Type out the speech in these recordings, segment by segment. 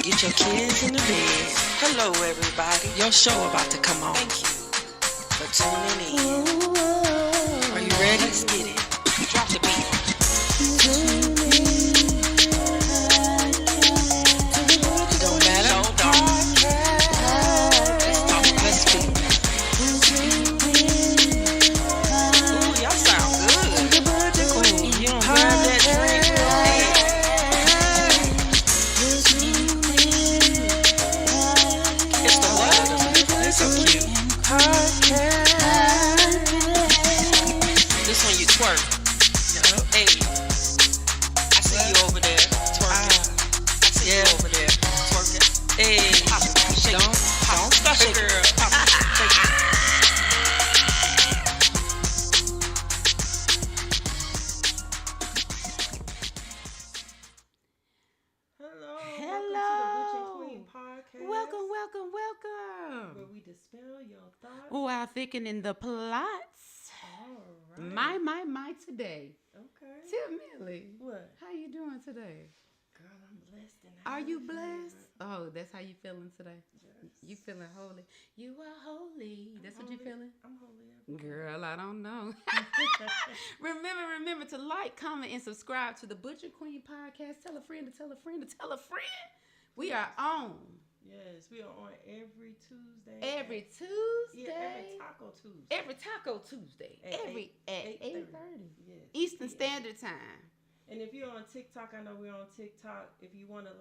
Get your kids in the bed. Hello, everybody. Your show about to come on. Thank you for tuning in. Are you ready? Let's get it. Drop the beat. It don't matter. Hold on. Let's talk. Let's speak. Ooh, y'all sound good. Ooh, you don't grab that drink. Hey. It's the what? They're so cute. This one you twerk. Hey, I see you over there twerking. I see you over there twerking. Hey, shake it. Don't stop it, girl. Shake it. Hello. Welcome to the Butch and Queen podcast. Welcome. Where we dispel your thoughts. While thickening the plots. All right. My today. Okay. Tim Millie. What? How you doing today? Girl, I'm blessed. And Are you highly blessed? favored. Oh, that's how you feeling today? Yes. You feeling holy? You are holy. That's what you feeling? I'm holy. Girl, I don't know. Remember to like, comment, and subscribe to the Butch and Queen podcast. Tell a friend to tell a friend to tell a friend. We are on Yes, we are on every Tuesday. every Tuesday. Yeah, every Taco Tuesday. Every Taco Tuesday. At Every at 8:30 Yes. Eastern Yeah. Standard Time. And if you're on TikTok, I know we're on TikTok. If you want to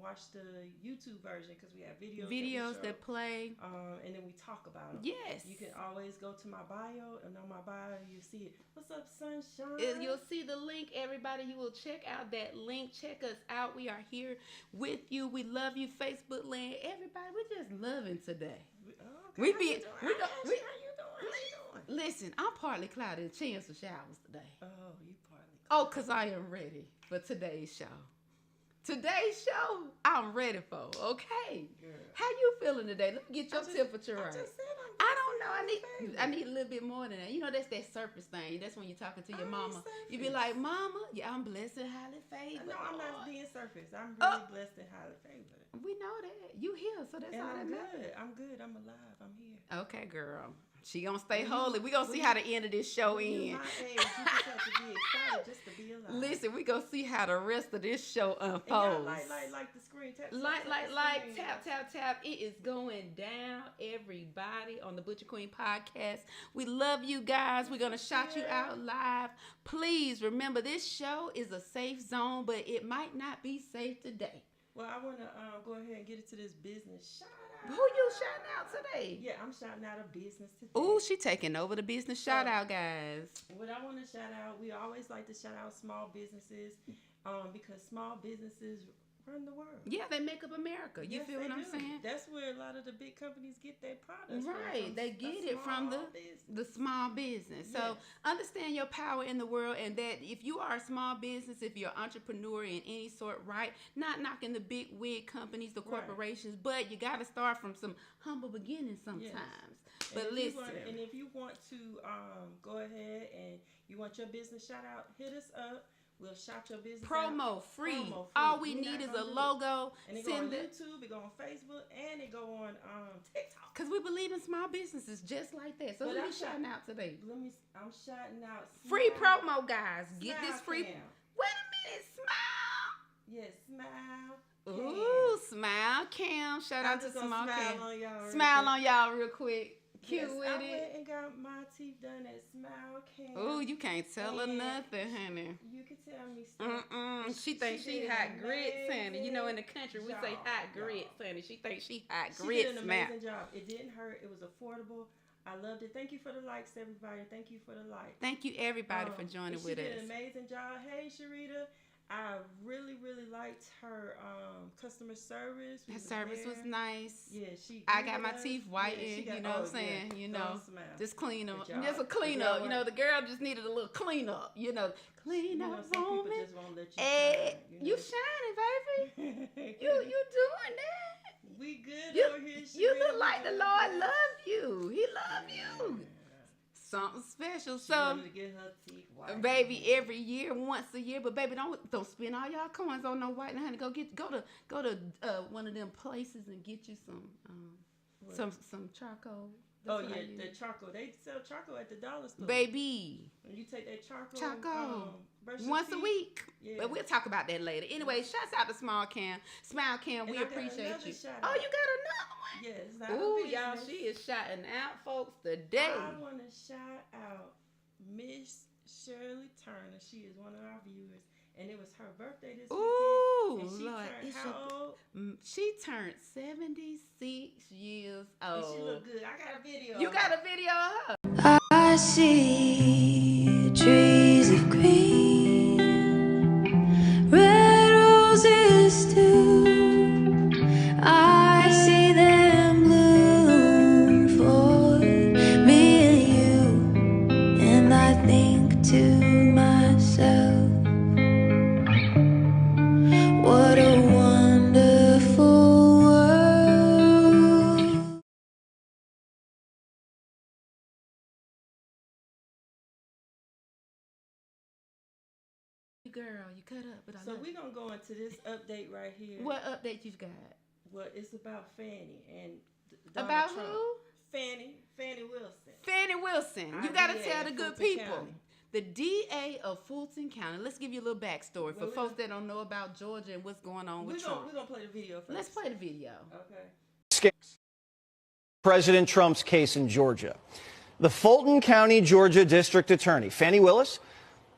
watch the YouTube version, because we have videos That play. and then we talk about them. Yes. You can always go to my bio, and on my bio you see it. What's up, sunshine? You'll see the link, everybody. You will check out that link. Check us out. We are here with you. We love you, Facebook land. Everybody, we're just loving today. We How be- you doing? we don't- Ashley, we- how you doing? How you doing? Listen, I'm partly cloudy and chance for showers today. Oh, you partly. Oh, because I am ready for today's show. Today's show, I'm ready for. Okay. Girl. How you feeling today? Let me get your temperature I right. just said I'm I don't know. favorite. I need a little bit more than that. You know, that's that surface thing. That's when you're talking to your I mama. ain't You be surface. like, Mama, yeah, I'm blessed and highly favored. No, I'm not Lord." being surface. I'm really blessed and highly favored. We know that. You here, so that's And all that I'm matters. good. I'm good. I'm alive. I'm here. Okay, girl. She gonna stay holy. We gonna see how the end of this show When you ends. my age, you just have to be excited just to be alive. Listen, we gonna see how the rest of this show And y'all unfolds. like the screen. Tap, Like, tap. It is going down, everybody, on the Butcher Queen podcast. We love you guys. We're going to shout you out live. Please remember, this show is a safe zone, but it might not be safe today. Well, I want to go ahead and get into this business shout out. Who you shouting out today? Yeah, I'm shouting out a business today. Ooh, she taking over the business shout out, guys. What I want to shout out, we always like to shout out small businesses because small businesses run the world. Yeah, they make up America. You Yes, feel they what I'm do. saying? That's where a lot of the big companies get their products from. Right, they get it from the business. small business. So Yes. understand your power in the world, and that if you are a small business, if you're an entrepreneur in any sort, right, not knocking the big wig companies, the Right. corporations, but you got to start from some humble beginnings sometimes. But listen, And if you want to go ahead and you want your business shout out, hit us up. We'll shout your business promo out. free. Promo free. All we We're need not is a gonna do it. logo. And it go on Send it. YouTube, it go on Facebook, and it go on TikTok. Because we believe in small businesses just like that. So But who I'm you shouting out today? I'm shouting out. Free Smile. promo, guys. Get Smile this free. Cam. Wait a minute, smile. Yes, smile. Ooh, Smile Cam. Shout out to Smile Cam. On y'all real Smile quick. on y'all real quick. Cute Yes, with I it. went and got my teeth done at Smile Cam. Ooh, you can't tell her And nothing, honey. You can tell me stuff. She thinks she did hot an grits, honey. You know, in the amazing country, we say job, hot y'all. grits, honey. She thinks she hot She grits, did an man. amazing job. It didn't hurt. It was affordable. I loved it. Thank you for the likes, everybody. Thank you for the likes. Thank you, everybody, for joining with She did us. an amazing job. Hey, Sharita. I really liked her customer service. We Her was service was there. nice. Yeah, she. I got greeted my us. teeth Yeah, whitened, she got- you know what I'm oh, saying? yeah. You Don't know, smile. just clean Good up. job. Just a Good clean job. up. You know, the girl just needed a little clean up. You know, clean You up, know, some people woman. just won't let you Hey, shine. you shining, baby. You doing that? We good You- over here. You Sharita. look like the Lord loved you. He loved you. Something special. She So, wanted to get her teeth white. baby, every year, once a year. But baby, don't spend all y'all coins on no white and honey. Go to one of them places and get you some charcoal. Oh That's what I yeah, use. the charcoal. They sell charcoal at the dollar store. Baby, When you take that charcoal, brush your once a teeth. week. Yeah. But we'll talk about that later. Anyway, shouts out to Smile Cam. Smile Cam, And we I got appreciate another you. shout Oh, out. you got another one? Yeah, it's not Ooh, a y'all, business. she is shouting out folks today. I want to shout out Miss Shirley Turner. She is one of our viewers, and it was her birthday this Ooh, weekend. And she Lord, turned it's how old? she turned 76 years And old. she looked good. I got a video. You of got her. a video of her? I see trees of green, red roses too. I see them bloom for me and you, and I think to myself, what a wonderful world. Girl, you cut up, but I So love we're it. gonna go into this update right here. What update you got? Well, it's about Fannie and Donald About Trump. who? Fannie Wilson. Fannie Wilson. You Our got to DA tell of the good Fulton people. County. The DA of Fulton County. Let's give you a little backstory for Well, folks that don't know about Georgia and what's going on with We're Trump. gonna play the video first. Let's play the video. Okay. President Trump's case in Georgia. The Fulton County, Georgia District Attorney, Fannie Willis,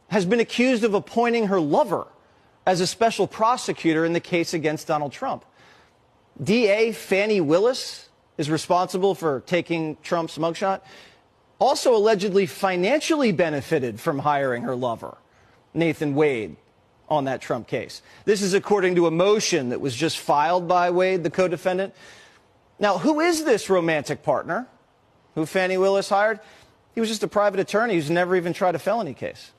has been accused of appointing her lover as a special prosecutor in the case against Donald Trump. DA Fannie Willis is responsible for taking Trump's mugshot, also allegedly financially benefited from hiring her lover, Nathan Wade, on that Trump case. This is according to a motion that was just filed by Wade, the co-defendant. Now, who is this romantic partner who Fannie Willis hired? He was just a private attorney who's never even tried a felony case.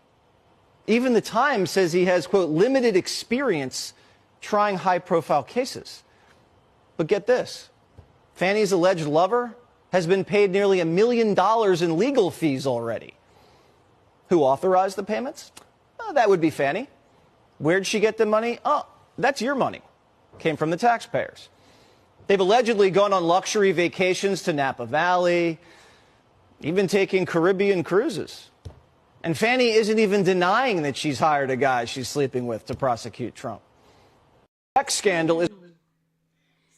Even the Times says he has, quote, limited experience trying high-profile cases. But get this. Fannie's alleged lover has been paid nearly $1 million in legal fees already. Who authorized the payments? That would be Fannie. Where'd she get the money? Oh, that's your money. Came from the taxpayers. They've allegedly gone on luxury vacations to Napa Valley, even taking Caribbean cruises. And Fannie isn't even denying that she's hired a guy she's sleeping with to prosecute Trump. The sex scandal is...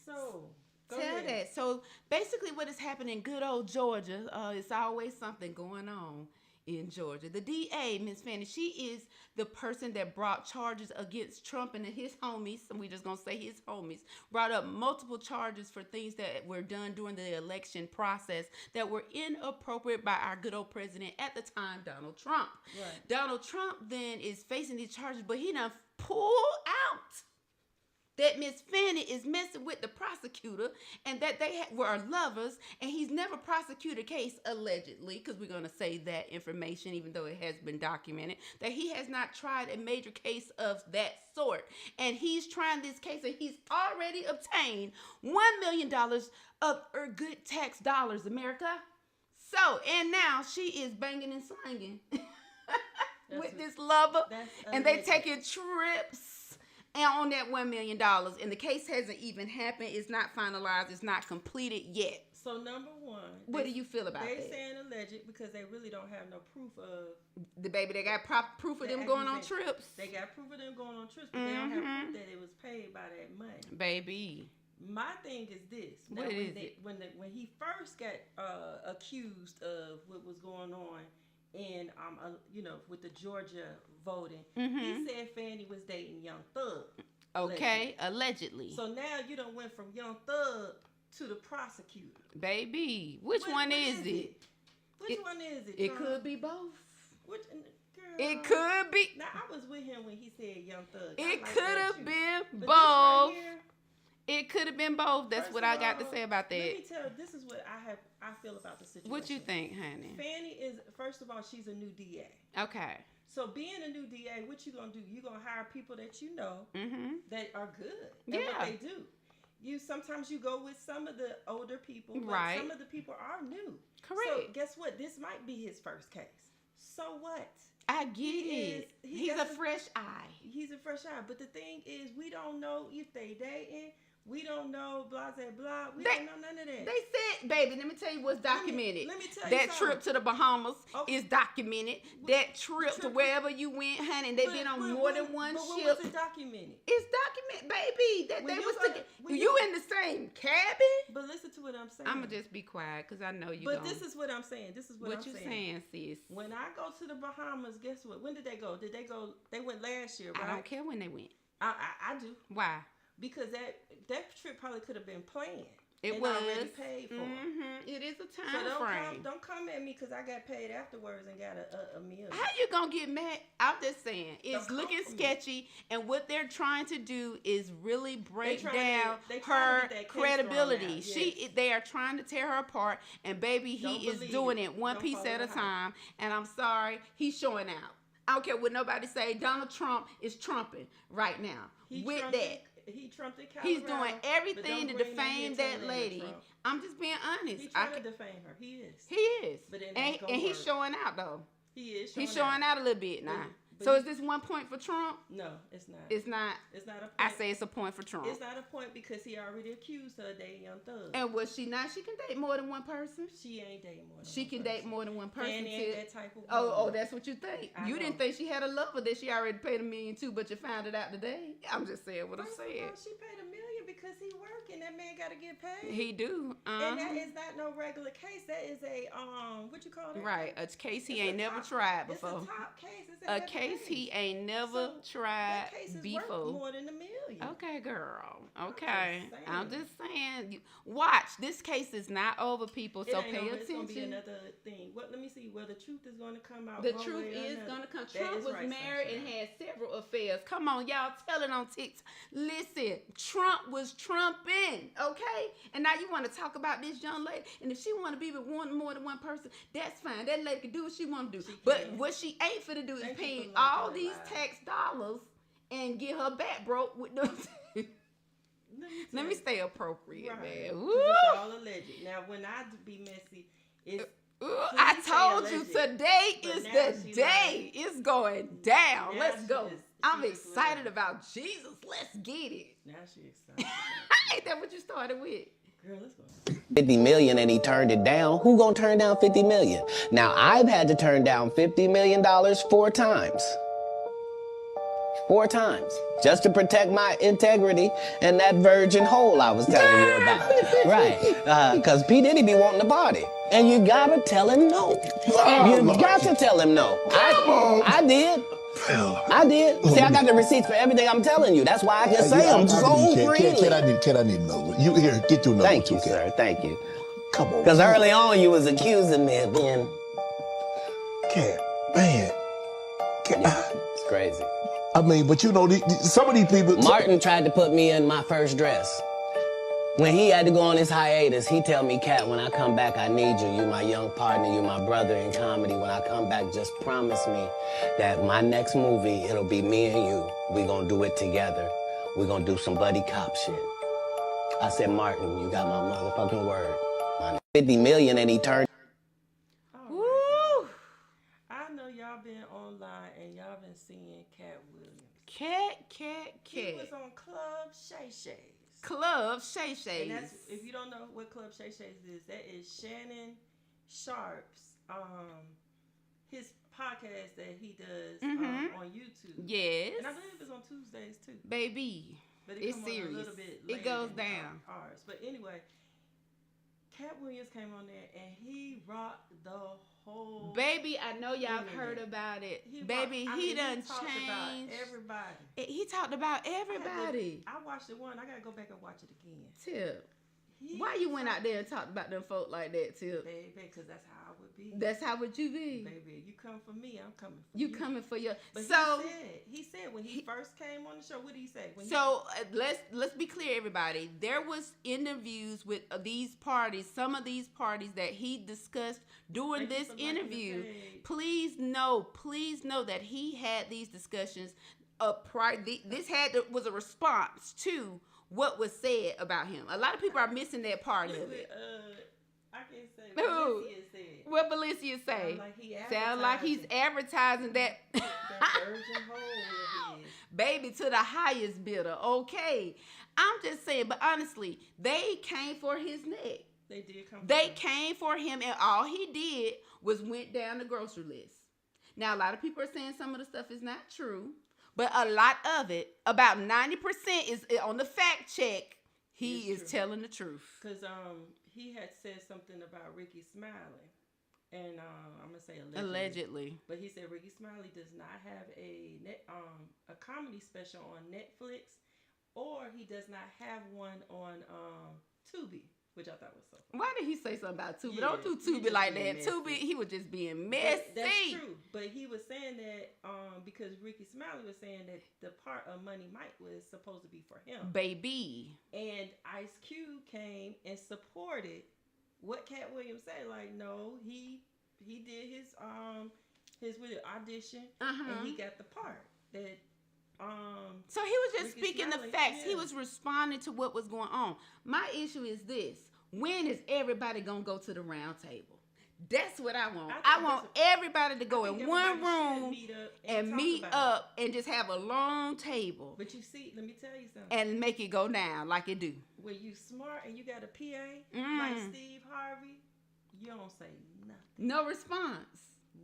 So go Tell ahead. that. So basically what is happening in good old Georgia, it's always something going on in Georgia. The DA, Ms. Fannie, she is the person that brought charges against Trump and his homies, and we're just going to say his homies, brought up multiple charges for things that were done during the election process that were inappropriate by our good old president at the time, Donald Trump. Right. Donald Trump then is facing these charges, but he done pulled out that Miss Fannie is messing with the prosecutor and that they were lovers, and he's never prosecuted a case, allegedly, because we're going to say that information, even though it has been documented, that he has not tried a major case of that sort. And he's trying this case, and he's already obtained $1 million of our good tax dollars, America. So, and now she is banging and slanging with this lover, and they alleged. taking trips and on that $1 million, and the case hasn't even happened. It's not finalized. It's not completed yet. So number one, What do you feel about they that? saying alleged because they really don't have no proof of. The baby, they got proof of the them going on accusation. trips. They got proof of them going on trips, but they don't have proof that it was paid by that money. Baby. My thing is this. What when is it? When he first got accused of what was going on in with the Georgia voting, he said Fannie was dating Young Thug. Okay, allegedly. So now you done went from Young Thug to the prosecutor. Baby, which What- one what is it? Which one is it? It Tom? could be both. Which, girl, It could be. Now I was with him when he said Young Thug. I It like could that have juice. been But this both. right here, It could have been both. That's first what of I got to all, say about Let that. me tell you, this is what I feel about the situation. What you think, honey? Fannie is, first of all, she's a new DA. Okay. So being a new DA, what you gonna do? You gonna hire people that you know Mm-hmm. that are good at Yeah. what they do. sometimes you go with some of the older people, but Right. some of the people are new. Correct. So guess what? This might be his first case. So what? I get He it. is- he He's a doesn't- fresh eye. He's a fresh eye. But the thing is, we don't know if they dating. We don't know blah blah blah. We They- don't know none of that. They said, baby, let me tell you what's documented. let me tell you that something. trip to the Bahamas Oh. is documented. That trip to trip- wherever you went, honey, they've been on more than one but ship. What was it documented? It's documented, baby. That When they you was go- together. when You you- in the same cabin? But listen to what I'm saying. I'ma just be quiet because I know you. But gonna, this is what I'm saying. This is what what I'm you saying. saying, sis. When I go to the Bahamas, guess what? When did they go? Did they go? They went last year, right? I don't care when they went. I do, Why? because that trip probably could have been planned. It and was already paid for. Mm-hmm. It is a So time frame. don't come at me because I got paid afterwards and got a meal. How you gonna get mad? I'm just saying, it's Don't come looking for me. sketchy, and what they're trying to do is really break trying to down get- they trying to her get that case credibility. thrown out, They are trying to tear her apart, and baby, Don't he is believe doing it. it one Don't piece follow at a the hype. time. And I'm sorry, he's showing out. I don't care what nobody say. Donald Trump is trumping right now with trumped that. He trumped in He's Colorado, doing but everything to don't bring that here defame to that Atlanta, lady. Trump. I'm just being honest. He I trying to can- defame her. He is. he is, But it ain't and gonna he's work. showing out though. He is. He's showing out a little bit now. But So he- is this 1 point for Trump? No, it's not. It's not. It's not a point. I say it's a point for Trump. It's not a point because he already accused her of dating Young Thug. And was she not? She can date more than one person. She ain't dating more than She one can person. date more than one person. Fanny ain't Tip. that type of Oh, woman. that's what you think. I You know. didn't think she had a lover that she already paid $1 million to, but you found it out today. I'm just saying what I'm First of saying. all, she paid $1 million because he working. That man got to get paid. He do. And that is not no regular case. That is a what you call it? Right, a case he It's ain't a never top- tried It's before. a top case. It's A heavy case he ain't never So, tried That case is worth before. more than $1 million. Okay, girl. Okay. just I'm saying. just saying. Watch. This case is not over, people, so It ain't pay over. It's gonna be attention. another thing. Well, let me see. Well, the truth is going to come out. The one truth way or is another. gonna come. That Trump is was right, married and Sunshine. had several affairs. Come on, y'all, tell it on TikTok. Listen, Trump was trumping, okay? And now you want to talk about this young lady, and if she want to be with more than one person, that's fine. That lady can do what she want to do. She But can. what she ain't finna do is Thank you pay for looking all at these lies. tax dollars and get her back broke with them. Let me stay appropriate, Right. man. 'Cause Woo! It's all alleged. Now, when I be messy, it's Ooh, I Please say told you alleged. today But is now the she day. It's going down. Now Let's she go. just- I'm she just excited lying. about Jesus. Let's get it. now she excited. Ain't that what you started with? Girl, let's go. 50 million and he turned it down. Who gonna turn down 50 million? Now I've had to turn down $50 million 4 times. 4 times. Just to protect my integrity and that virgin hole I was telling you about. Right. Cause P. Diddy be wanting to party. And you gotta tell him no. You got to tell him no. I did. I did. See, I got the receipts for everything I'm telling you. That's why I can say them so freely. Kid, I need another one. You here, get you another Thank one you, too, Kid. sir. Thank you. Come on. Because early on, you was accusing me of being... Kid, man. Kid, It's crazy. I mean, but you know, some of these people... Martin tried to put me in my first dress. When he had to go on his hiatus, he tell me, Cat, when I come back, I need you. You my young partner. You my brother in comedy. When I come back, just promise me that my next movie, it'll be me and you. We gonna do it together. We gonna do some buddy cop shit. I said, Martin, you got my motherfucking word. My 50 million and he turned... Woo! I know y'all been online and y'all been seeing Cat Williams. Cat. He was on Club Shay Shay's. Club Shay And Shay's. that's, if you don't know what Club Shay Shay's is, that is Shannon Sharp's his podcast that he does on YouTube. Yes. And I believe it's on Tuesdays too. Baby. But it It's come on serious. a little bit It later goes than down. ours. But anyway, Cat Williams came on there and he rocked the whole. Baby, I know y'all Internet. heard about it. He Baby, rocked- I he mean, done talked about changed. everybody. He talked about everybody. I watched it one. I gotta go back and watch it again. Tip. He Why you went out there and talked about them folk like that, Tip? baby? Because that's how I would be. That's how would you be? Baby, you come for me, I'm coming for You you. coming for your But so he said when he first came on the show, what did he say? When so let's be clear, everybody. There was interviews with these parties, some of these parties that he discussed during Thank you this for liking the interview. page. Please know that he had these discussions. This was a response to what was said about him. A lot of people are missing that part of it. I can say Who? Valencia said. What Valencia say? Sound like he Sound like he's advertising that. that virgin hole of his. Baby, to the highest bidder. Okay. I'm just saying, but honestly, they came for his neck. They did come. They came for him, and all he did was went down the grocery list. Now, a lot of people are saying some of the stuff is not true, but a lot of it, about 90% is on the fact check. He is telling the truth. Because he had said something about Ricky Smiley, and I'm gonna say allegedly. But he said Ricky Smiley does not have a comedy special on Netflix, or he does not have one on Tubi, which I thought was so funny. Why did he say something about Tubi? Yeah, Don't do he Tubi just like being that. messy. Tubi, he was just being messy. That's true. But he was saying that because Ricky Smiley was saying that the part of Money Mike was supposed to be for him. Baby. And Ice Cube came and supported what Cat Williams said. Like, no, he did his audition and he got the part that So he was just Ricky speaking Smiley, the facts. yeah. He was responding to what was going on. My issue is this: when is everybody gonna go to the round table? That's what I want. I want everybody to go in one room and meet up and just have a long table But you see, let me tell you something. and make it go down like it do. When you smart and you got a PA like Steve Harvey, you don't say nothing. No response.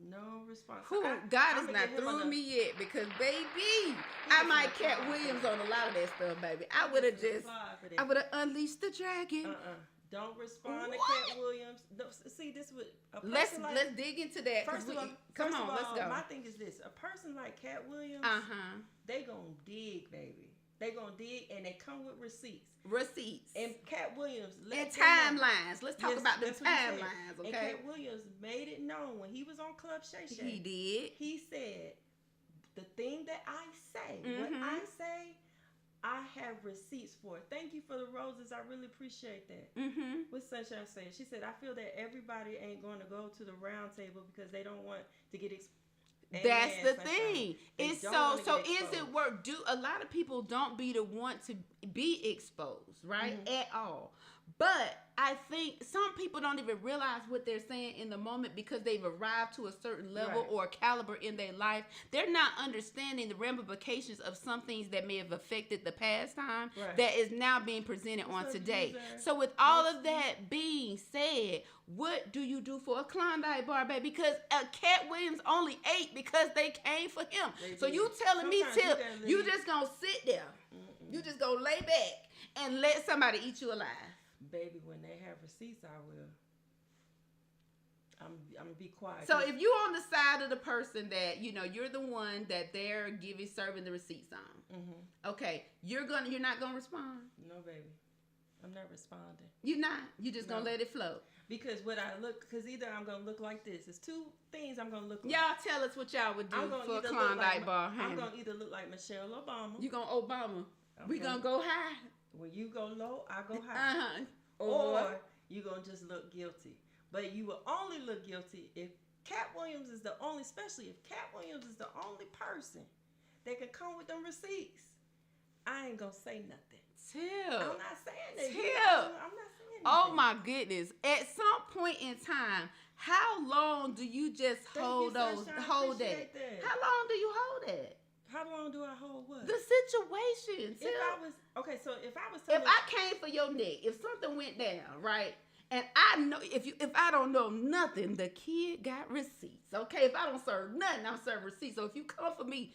No response. Who, God is not through me yet because, baby, I might Cat Williams on a lot of that stuff, baby. I would have unleashed the dragon. Don't respond to What? Cat Williams. No, see, this would a person Let's like, dig into that. 'cause First of all, come on, let's go. My thing is this: a person like Cat Williams, they gonna dig, baby. They gonna dig, and they come with receipts. Receipts And Cat Williams and timelines. Let's talk about the that's what he said. timelines, And okay? Cat Williams made it known when he was on Club Shay Shay. He did. He said, "The thing that I say, what I say, I have receipts for. Thank you for the roses. I really appreciate that." What Sunshine said, she said, "I feel that everybody ain't going to go to the round table because they don't want to get That's Amen, the Sunshine. thing. They It's don't so wanna so get is it exposed. work? Do a lot of people don't be the want to be exposed, right? At all. But I think some people don't even realize what they're saying in the moment because they've arrived to a certain level Right. or caliber in their life. They're not understanding the ramifications of some things that may have affected the past time Right. that is now being presented on up, today. user? So with all of that being said, what do you do for a Klondike bar, baby? Because Cat Williams only ate because they came for him. They So did. you telling me, Sometimes you Tip, gotta you leave. just gonna sit there. You just gonna lay back and let somebody eat you alive. Baby, when they have receipts, I will. I'm gonna be quiet. So if you on the side of the person that, you know, you're the one that they're serving the receipts on. Okay, you're not gonna respond. No, baby, I'm not responding. You're not. You just gonna No. let it flow. Because because either I'm gonna look like this. It's two things I'm gonna look like. Y'all tell us what y'all would do I'm gonna for a either Klondike bar. I'm honey. gonna either look like Michelle Obama. You gonna Obama. We Okay. gonna go high. When you go low, I go high. Uh-huh. Or you gonna just look guilty. But you will only look guilty if Cat Williams is the only, especially if Cat Williams is the only person that can come with them receipts. I ain't gonna say nothing. Tip. I'm not saying that. Tip. I'm not saying anything. Oh my goodness. At some point in time, how long do you just Thank hold you, those Sunshine. hold Appreciate that? that. How long do you hold that? How long do I hold what? The situation. if Tip. I was so if I was If telling I came for your neck, if something went down, right? And I know if I don't know nothing, the kid got receipts. Okay, if I don't serve nothing, I'm serving receipts. So if you come for me,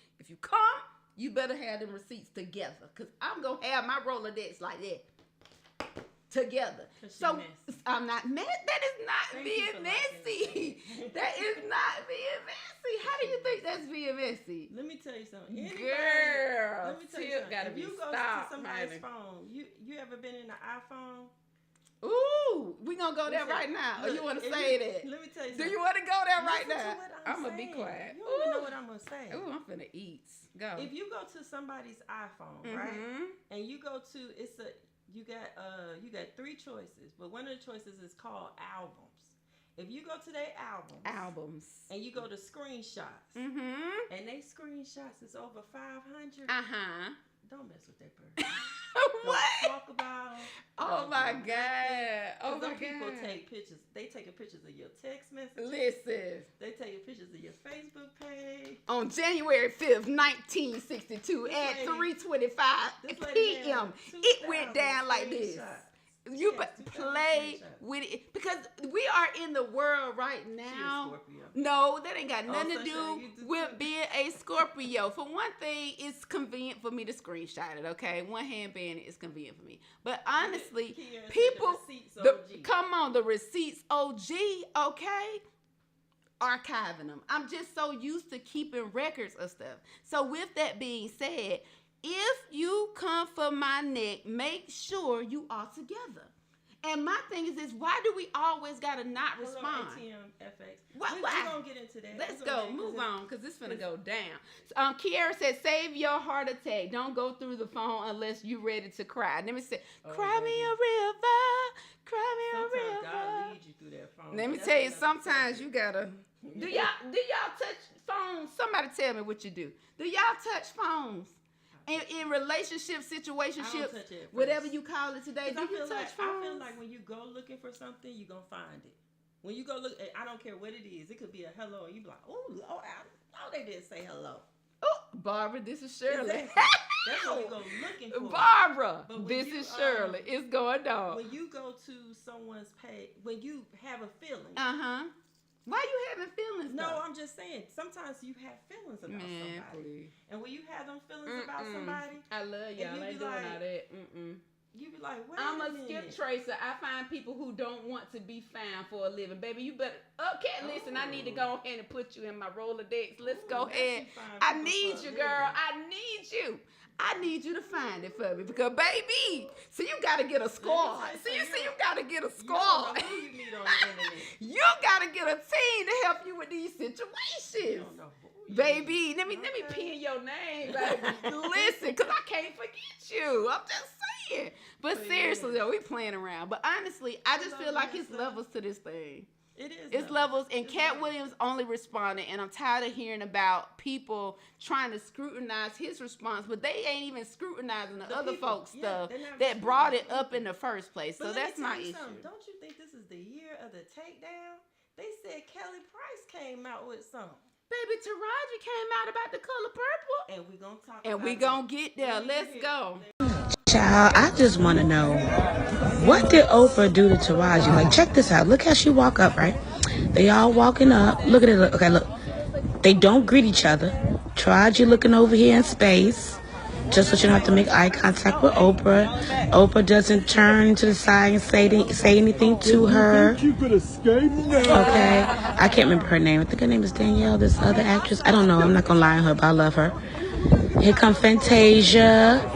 you better have them receipts together. Cause I'm gonna have my Rolodex like that. Together. 'Cause she So messy. I'm not mad. That is not Thank you being for liking messy. it. That is not being messy. How do you think that's being messy? let me tell you something. Girl, let me tell you Tip something. gotta If be you go stopped, to somebody's honey. phone, you ever been in the iPhone? Ooh, we gonna go there Listen, right now. Or look, you want to if say you- that? Let me tell you Do something. you want to go there right Listen to now? what I'm gonna be saying. quiet. You don't even know what I'm gonna say. Ooh, I'm finna eat. Go. If you go to somebody's iPhone, right, Mhm. and you go to you got three choices, but one of the choices is called albums. If you go to their albums and you go to screenshots, Mm-hmm. and they screenshots is over 500, Uh-huh. don't mess with that person. What? Don't talk about. Oh don't my do God. Oh nothing. 'Cause my them people God. take pictures. They taking pictures of your text messages. Listen. They taking pictures of your Facebook page. On January 5th, 1962, This at lady- 3:25 this lady had p.m., it went 2,000 down like this. screenshots. You She but has 2,000 play screenshots. with it because we are in the world right She a now. Scorpio. No, that ain't got nothing to Sunshine, do you do with too. being a Scorpio. For one thing, it's convenient for me to screenshot it. Okay, one hand band is convenient for me. But honestly, Kiera said the people, receipts OG. come on, the receipts OG. Okay. Archiving them. I'm just so used to keeping records of stuff. So with that being said, if you come for my neck, make sure you are together. And my thing is this: why do we always gotta not Hello, respond? ATM FX. Why- We why? gonna get into that. Let's We gonna go. get into Move this. on, because it's finna go down. Kiara said, save your heart attack. Don't go through the phone unless you ready to cry. Let me say, cry me a river. Cry me a Sometimes river. God leads you through that phone. Let me That's tell you, another sometimes subject. you gotta. Do y'all touch phones? Somebody tell me what you do. Do y'all touch phones? In relationship, situationships, touch it at whatever first. you call it today, 'Cause do you touch phones? I feel like when you go looking for something, you're going to find it. When you go look, I don't care what it is. It could be a hello, and you be like, oh, Lord, they didn't say hello. Oh, Barbara, this is Shirley. Exactly. That's what you go looking for. Barbara, But when this you, is Shirley. It's going down. When you go to someone's page, when you have a feeling. Uh-huh. Why you having feelings, No, though? I'm just saying. Sometimes you have feelings about Man, somebody. please. And when you have them feelings about somebody, I love and y'all. you I be ain't doing like- all that. you be like, wait I'm a a minute. skip tracer. I find people who don't want to be found for a living. Baby, you better. Okay, listen, I need to go ahead and put you in my Rolodex. Let's Ooh, go now ahead. she find I people need for you, a girl. living. I need you. I need you to find it for me because, baby, so you got to get a squad. tell you See, something, you got to get a You squad. don't know who you meet on the internet. You got to get a team to help you with these You situations. don't know who you Baby, meet. let me Okay. pin your name, baby. Listen, because I can't forget you. I'm just saying. But But seriously, yeah. though, we playing around. But honestly, I just love feel like that it's stuff. levels to this thing. It is. It's levels, and It's Cat levels. Williams only responded, and I'm tired of hearing about people trying to scrutinize his response, but they ain't even scrutinizing the other people, folks' yeah, stuff they're not that brought it scrutinizing up in the first place. But So let me that's tell my you issue. something. Don't you think this is the year of the takedown? They said Kelly Price came out with something. Baby, Taraji came out about the color purple, And we gonna talk and about we gonna get there. Let me Let's hear it. go. Child, I just want to know, what did Oprah do to Taraji? Like, check this out. Look how she walk up, right? They all walking up. Look at it. Look. Okay, look. They don't greet each other. Taraji looking over here in space, just so she don't have to make eye contact with Oprah. Oprah doesn't turn to the side and say anything to her. You could escape now. Okay, I can't remember her name. I think her name is Danielle. This other actress. I don't know. I'm not gonna lie on her, but I love her. Here come Fantasia.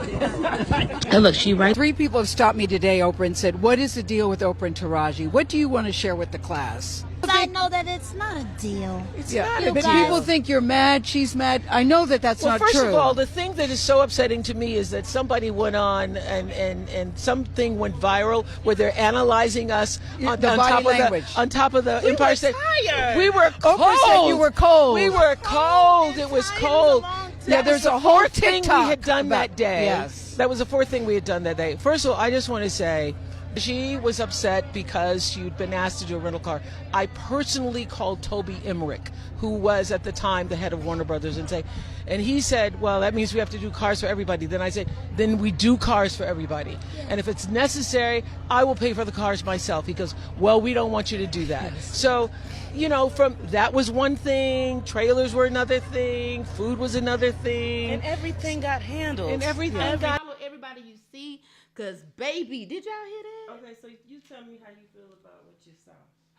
And look, she right. 3 people have stopped me today, Oprah, and said, what is the deal with Oprah and Taraji? What do you want to share with the class? I know that it's not a deal. It's not but a deal. people think you're mad, she's mad. I know that that's Well, not first true. of all, the thing that is so upsetting to me is that somebody went on and something went viral where they're analyzing us on, The on body top language. of the on top of the We Empire were State. tired. We were cold. Oprah said you were cold. We were cold. It was cold. Yeah, That there's was the a whole fourth thing we TikTok had done about- that day. Yes. That was the fourth thing we had done that day. First of all, I just want to say, she was upset because she'd been asked to do a rental car. I personally called Toby Emmerich, who was at the time the head of Warner Brothers, and he said, well, that means we have to do cars for everybody. Then I said, then we do cars for everybody. And if it's necessary, I will pay for the cars myself. He goes, well, we don't want you to do that. So, you know, that was one thing, trailers were another thing, food was another thing. And everything got handled. And everything got... Follow everybody you see, because, baby, did y'all hear that? Okay, so you tell me how you feel about what you saw.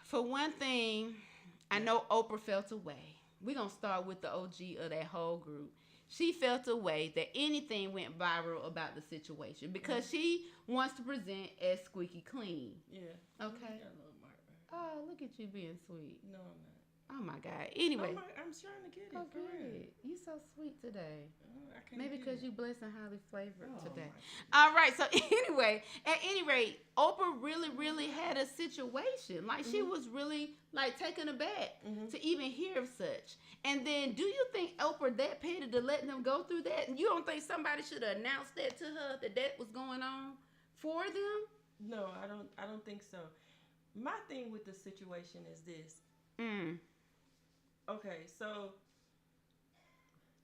For one thing, I know Oprah felt away. We're going to start with the OG of that whole group. She felt away that anything went viral about the situation because she wants to present as squeaky clean. Yeah. Okay. You got a little mark right. Oh, look at you being sweet. No, I'm not. Oh my God. Anyway. I'm trying to get it. Oh, for real. good. You so sweet today. I can't Maybe get because it. you blessed and highly flavored Oh, today. my All right. So anyway, at any rate, Oprah really had a situation. Like she was really like taken aback to even hear of such. And then, do you think Oprah that petty to let them go through that? And you don't think somebody should have announced that to her that was going on for them? No, I don't think so. My thing with the situation is this. Okay, so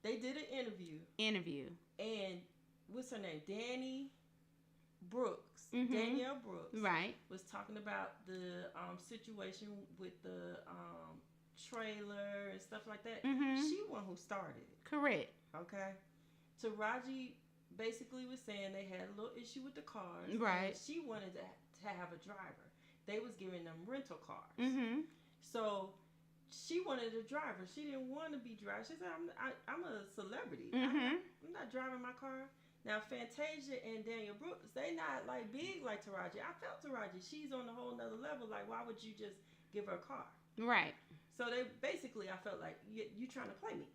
they did an interview. And what's her name? Danielle Brooks. Right. Was talking about the situation with the trailer and stuff like that. She one who started it. Correct. Okay. Taraji basically was saying they had a little issue with the cars. Right. And she wanted to have a driver. They was giving them rental cars. So she wanted a driver. She didn't want to be driving. She said, I'm a celebrity. I'm not driving my car. Now, Fantasia and Danielle Brooks, they not like big like Taraji. I felt Taraji. She's on a whole nother level. Like, why would you just give her a car? Right. So they basically, I felt like you trying to play me.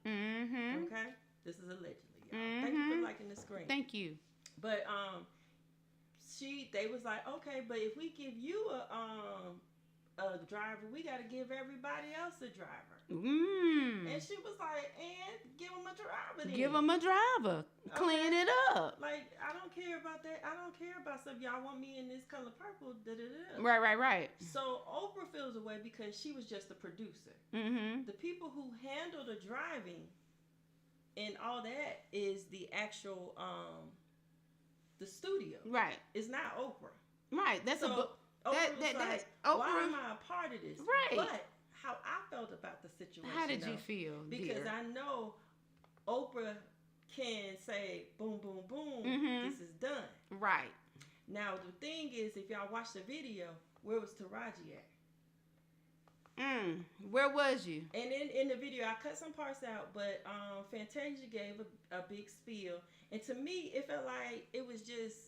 Okay? This is allegedly, y'all. Thank you for liking the screen. Thank you. But they was like, okay, but if we give you a driver, we got to give everybody else a driver. And she was like, and give them a driver then. Give them a driver. Clean it up. Like, I don't care about that. I don't care about stuff. Y'all want me in this color purple. Right. So Oprah feels away because she was just a producer. The people who handle the driving and all that is the actual the studio. Right. It's not Oprah. Right. That's so Oprah why am I a part of this? Right. But how I felt about the situation. How did you feel? Because dear? I know Oprah can say boom, boom, boom. This is done. Right. Now the thing is, if y'all watch the video, where was Taraji at? Where was you? And in the video, I cut some parts out, but Fantasia gave a big spiel, and to me, it felt like it was just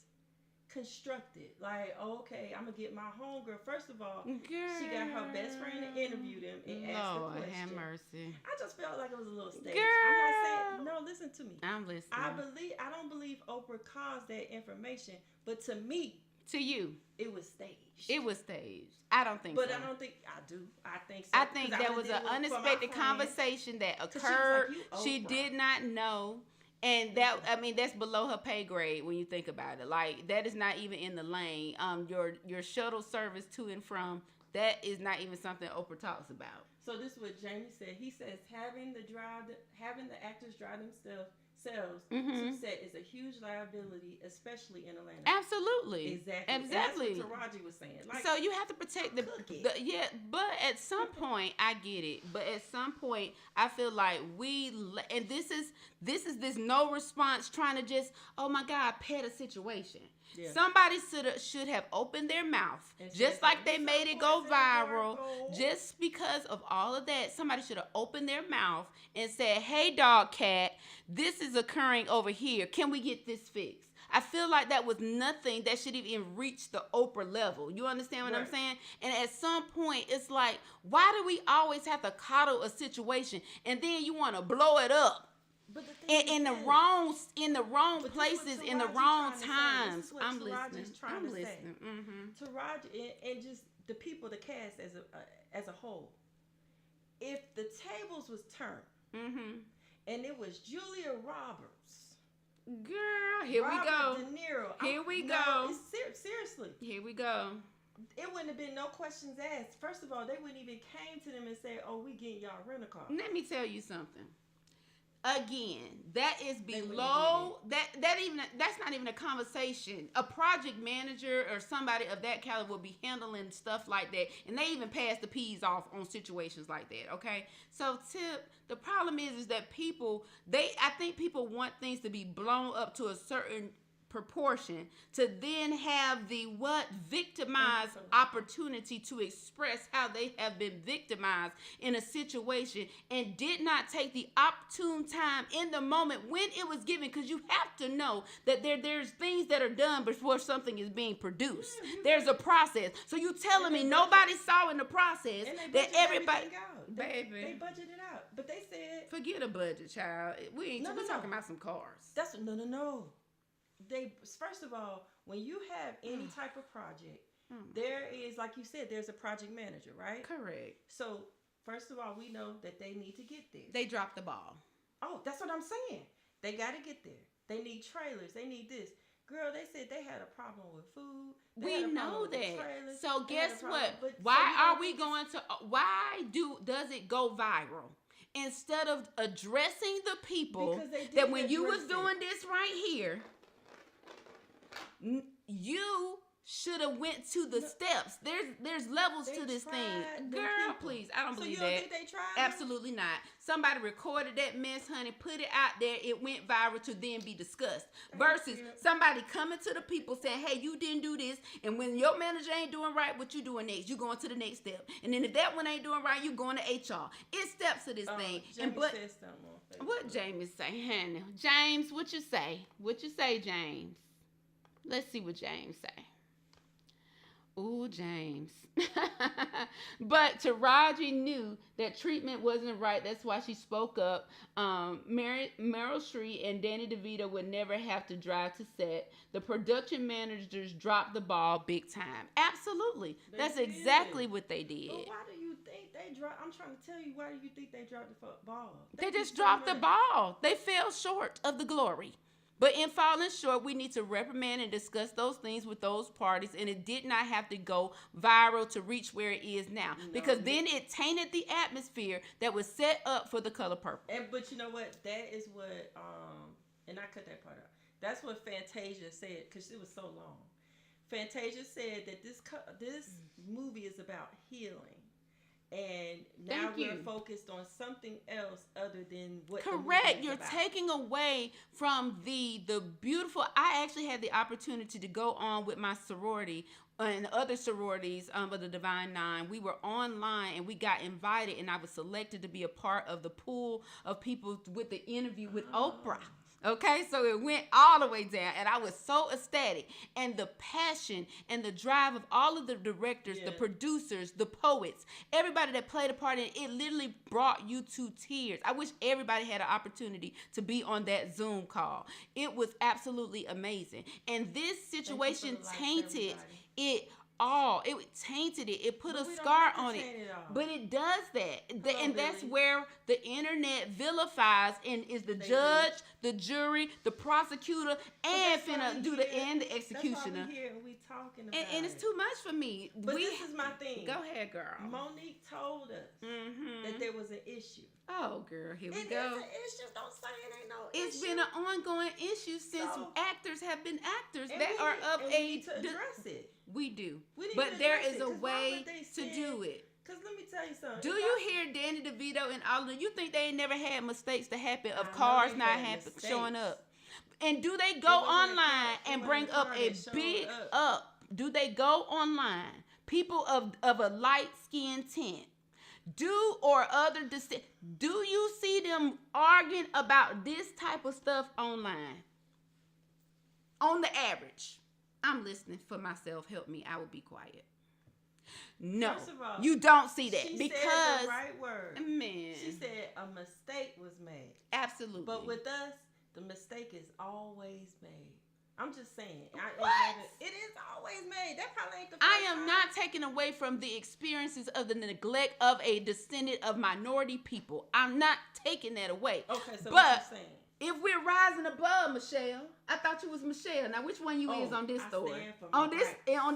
constructed. Like, okay, I'm gonna get my homegirl. First of all, she got her best friend to interview them and ask the Lord question. have mercy. I just felt like it was a little staged. Girl. I'm not saying no. Listen to me. I'm listening. I don't believe Oprah caused that information, but to me, to you, it was staged. It was staged. I don't think so. But I don't think I do. I think so. I think there was an unexpected conversation that occurred. She did not know. And that's below her pay grade when you think about it. Like, that is not even in the lane. Your shuttle service to and from, that is not even something Oprah talks about. So this is what Jamie said. He says having the actors drive themselves to set is a huge liability, especially in Atlanta. Absolutely. Exactly. Exactly. And that's what Taraji was saying. Like, so you have to protect the but at some point I get it. But at some point I feel like and this is this no response trying to just, oh my God, pet a situation. Yeah. Somebody should have opened their mouth, just like they made it go viral. Just because of all of that, somebody should have opened their mouth and said, hey, dog cat, this is occurring over here. Can we get this fixed? I feel like that was nothing that should even reach the Oprah level. You understand what I'm saying? And at some point, it's like, why do we always have to coddle a situation and then you want to blow it up? But in the wrong places, in the wrong times. I'm listening. Taraji and just the people, the cast as a whole. If the tables was turned, and it was Julia Roberts, girl, here Robert we go. De Niro, here we go. Seriously, here we go. It wouldn't have been no questions asked. First of all, they wouldn't even came to them and said, "Oh, we getting y'all rent a car." Let me tell you something. Again, that is below that's not even a conversation. A project manager or somebody of that caliber will be handling stuff like that, and they even pass the peas off on situations like that. Okay, so Tip, the problem is that I think people want things to be blown up to a certain proportion to then have the victimized opportunity to express how they have been victimized in a situation and did not take the opportune time in the moment when it was given, because you have to know that there's things that are done before something is being produced. There's a process. So you telling me nobody saw in the process that everybody they budgeted out, but they said forget a budget, child. We're talking about some cars. That's no. They first of all, when you have any type of project, there is, like you said, there's a project manager, right? Correct. So first of all, we know that they need to get there. They dropped the ball. Oh, that's what I'm saying. They got to get there. They need trailers. They need this. Girl, they said they had a problem with food. We know that. So guess what? Why are we going to? Why does it go viral? Instead of addressing the people that when you was doing this right here, you should have went to the steps. There's levels to this thing. Girl, please. I don't believe that. Think they tried? Absolutely not. Somebody recorded that mess, honey, put it out there. It went viral to then be discussed. Versus somebody coming to the people saying, hey, you didn't do this. And when your manager ain't doing right, what you doing next? You going to the next step. And then if that one ain't doing right, you going to HR. It's steps to this thing. Jamie said something. What James say, honey? James, what you say? What you say, James? Let's see what James say. Ooh, James. But Taraji knew that treatment wasn't right. That's why she spoke up. Meryl Streep and Danny DeVito would never have to drive to set. The production managers dropped the ball big time. Absolutely. That's exactly what they did. But why do you think they dropped? I'm trying to tell you, why do you think they dropped the ball? They just dropped the ball. They fell short of the glory. But in falling short, we need to reprimand and discuss those things with those parties, and it did not have to go viral to reach where it is now, because then it tainted the atmosphere that was set up for The Color Purple. But you know what? That is what, and I cut that part out. That's what Fantasia said, because it was so long. Fantasia said that this movie is about healing. And now we're focused on something else other than what. Correct. You're taking away from the beautiful. I actually had the opportunity to go on with my sorority and other sororities of the Divine Nine. We were online and we got invited, and I was selected to be a part of the pool of people with the interview with Oprah. Okay, so it went all the way down, and I was so ecstatic. And the passion and the drive of all of the directors, the producers, the poets, everybody that played a part in it, it literally brought you to tears. I wish everybody had an opportunity to be on that Zoom call. It was absolutely amazing. And this situation tainted it all. It tainted it. It put a scar on it. But it does that. And that's where the internet vilifies and is the judge, the jury, the prosecutor, and finna do the executioner. That's why we here and we talking about and it's too much for me. But this is my thing. Go ahead, girl. Monique told us that there was an issue. Oh, girl, here we It go. is an issue. Don't say it ain't no issue. It's been an ongoing issue since actors have been actors And that we are need- of and we need age. to address it. We do. We need But to there address is it, a 'cause why way would they to say- do it. Because let me tell you something. Do you hear Danny DeVito and all of you think they ain't never had mistakes to happen of cars not showing up? And do they go online and bring up a big up? Do they go online? People of a light skin tint. Do you see them arguing about this type of stuff online? On the average. I'm listening for myself. Help me. I will be quiet. No, First of all, you don't see that she because said the right word. Man, she said a mistake was made. Absolutely. But with us, the mistake is always made. I'm just saying. It is always made. That probably ain't the first I am not taking away from the experiences of the neglect of a descendant of minority people. I'm not taking that away. Okay, so but what you saying? If we're rising above, Michelle, I thought you was Michelle. Now, which one you is on this story? On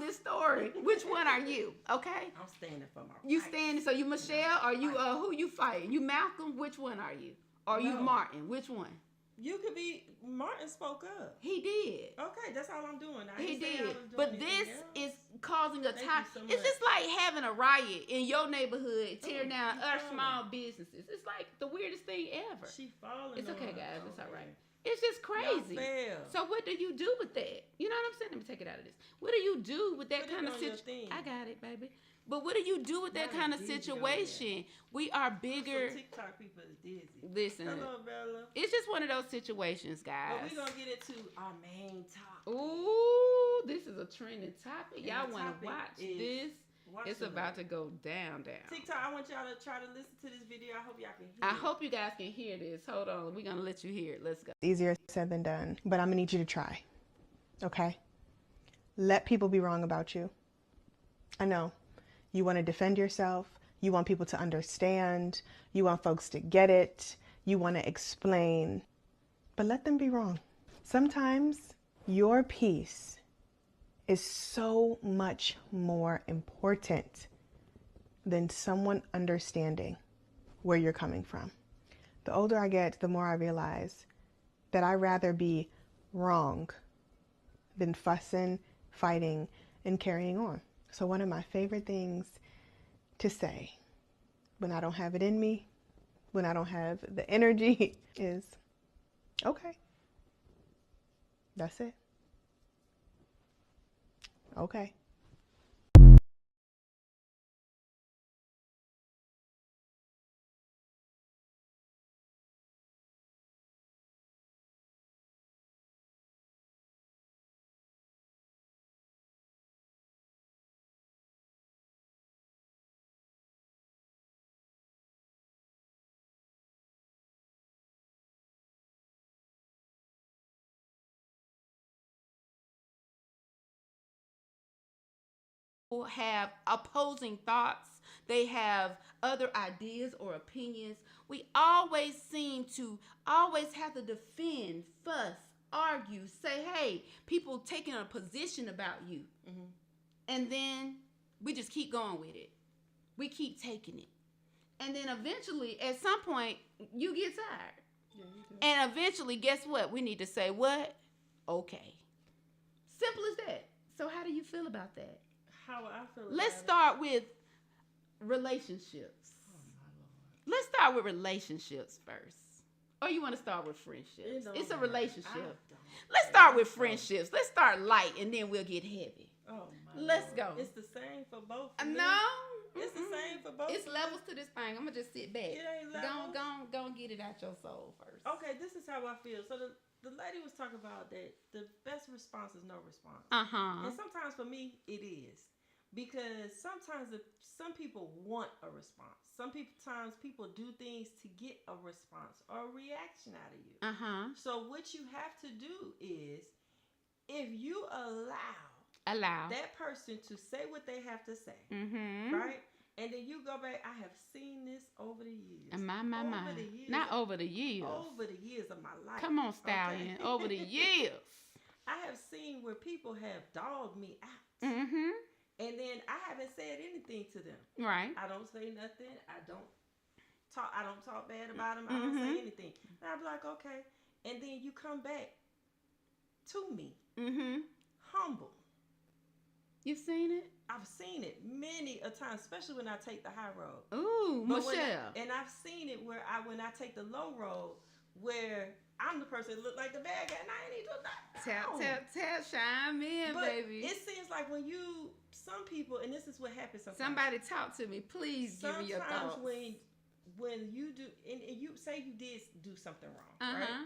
this story, which one are you? Okay. I'm standing for my. You standing? So you Michelle? Or you who you fighting? You Malcolm? Which one are you? Or you Martin? Which one? You could be. Martin spoke up. He did. Okay, that's all I'm doing. He did. But this is causing a time. It's just like having a riot in your neighborhood, tearing down our small businesses. It's like the weirdest thing ever. She falling. It's okay, guys. It's all right. It's just crazy. Y'all fail. So what do you do with that? You know what I'm saying? Let me take it out of this. What do you do with that kind of situation? I got it, baby. But what do you do with that kind of situation? We are bigger. TikTok people is dizzy. Listen. Hello, Bella. It's just one of those situations, guys. But we're going to get into our main topic. Ooh, this is a trending topic. Y'all want to watch this? It's about to go down. TikTok, I want y'all to try to listen to this video. I hope y'all can hear it. I hope you guys can hear this. Hold on. We're going to let you hear it. Let's go. Easier said than done, but I'm going to need you to try. Okay? Let people be wrong about you. I know. You want to defend yourself. You want people to understand. You want folks to get it. You want to explain. But let them be wrong. Sometimes your peace is so much more important than someone understanding where you're coming from. The older I get, the more I realize that I'd rather be wrong than fussing, fighting, and carrying on. So one of my favorite things to say when I don't have it in me, when I don't have the energy is, okay, that's it. Okay. Have opposing thoughts, they have other ideas or opinions. We always seem to have to defend, fuss, argue, say, hey, people taking a position about you. And then we just keep going with it. We keep taking it. And then eventually, at some point, you get tired. And eventually, guess what? We need to say, what? Okay. Simple as that. So how do you feel about that? How I feel about Let's start with relationships. Let's start with relationships first. Or you want to start with friendships? It's a relationship. Let's start with friendships. Let's start light and then we'll get heavy. Let's go. It's the same for both. No. It's the same for both. It's levels to this thing. I'm going to just sit back. It ain't levels. Go and get it out your soul first. Okay, this is how I feel. So the lady was talking about that the best response is no response. And sometimes for me, it is. Because sometimes some people want a response. Sometimes people do things to get a response or a reaction out of you. So what you have to do is, if you allow that person to say what they have to say, right? And then you go back. I have seen this over the years. Over the years. Not over the years. Over the years of my life. Come on, Stallion. Okay? Over the years. I have seen where people have dogged me out. And then I haven't said anything to them. Right. I don't say nothing. I don't talk bad about them. I don't say anything. And I'll be like, okay. And then you come back to me. Humble. You've seen it? I've seen it many a time, especially when I take the high road. Ooh, Michelle. And I've seen it when I take the low road, where I'm the person that look like the bad guy, and I ain't even do nothing. Tell, chime in, but baby. It seems like some people, and this is what happens sometimes. Somebody talk to me, please. Give me your thoughts. Sometimes when you do, and you say you did do something wrong, right?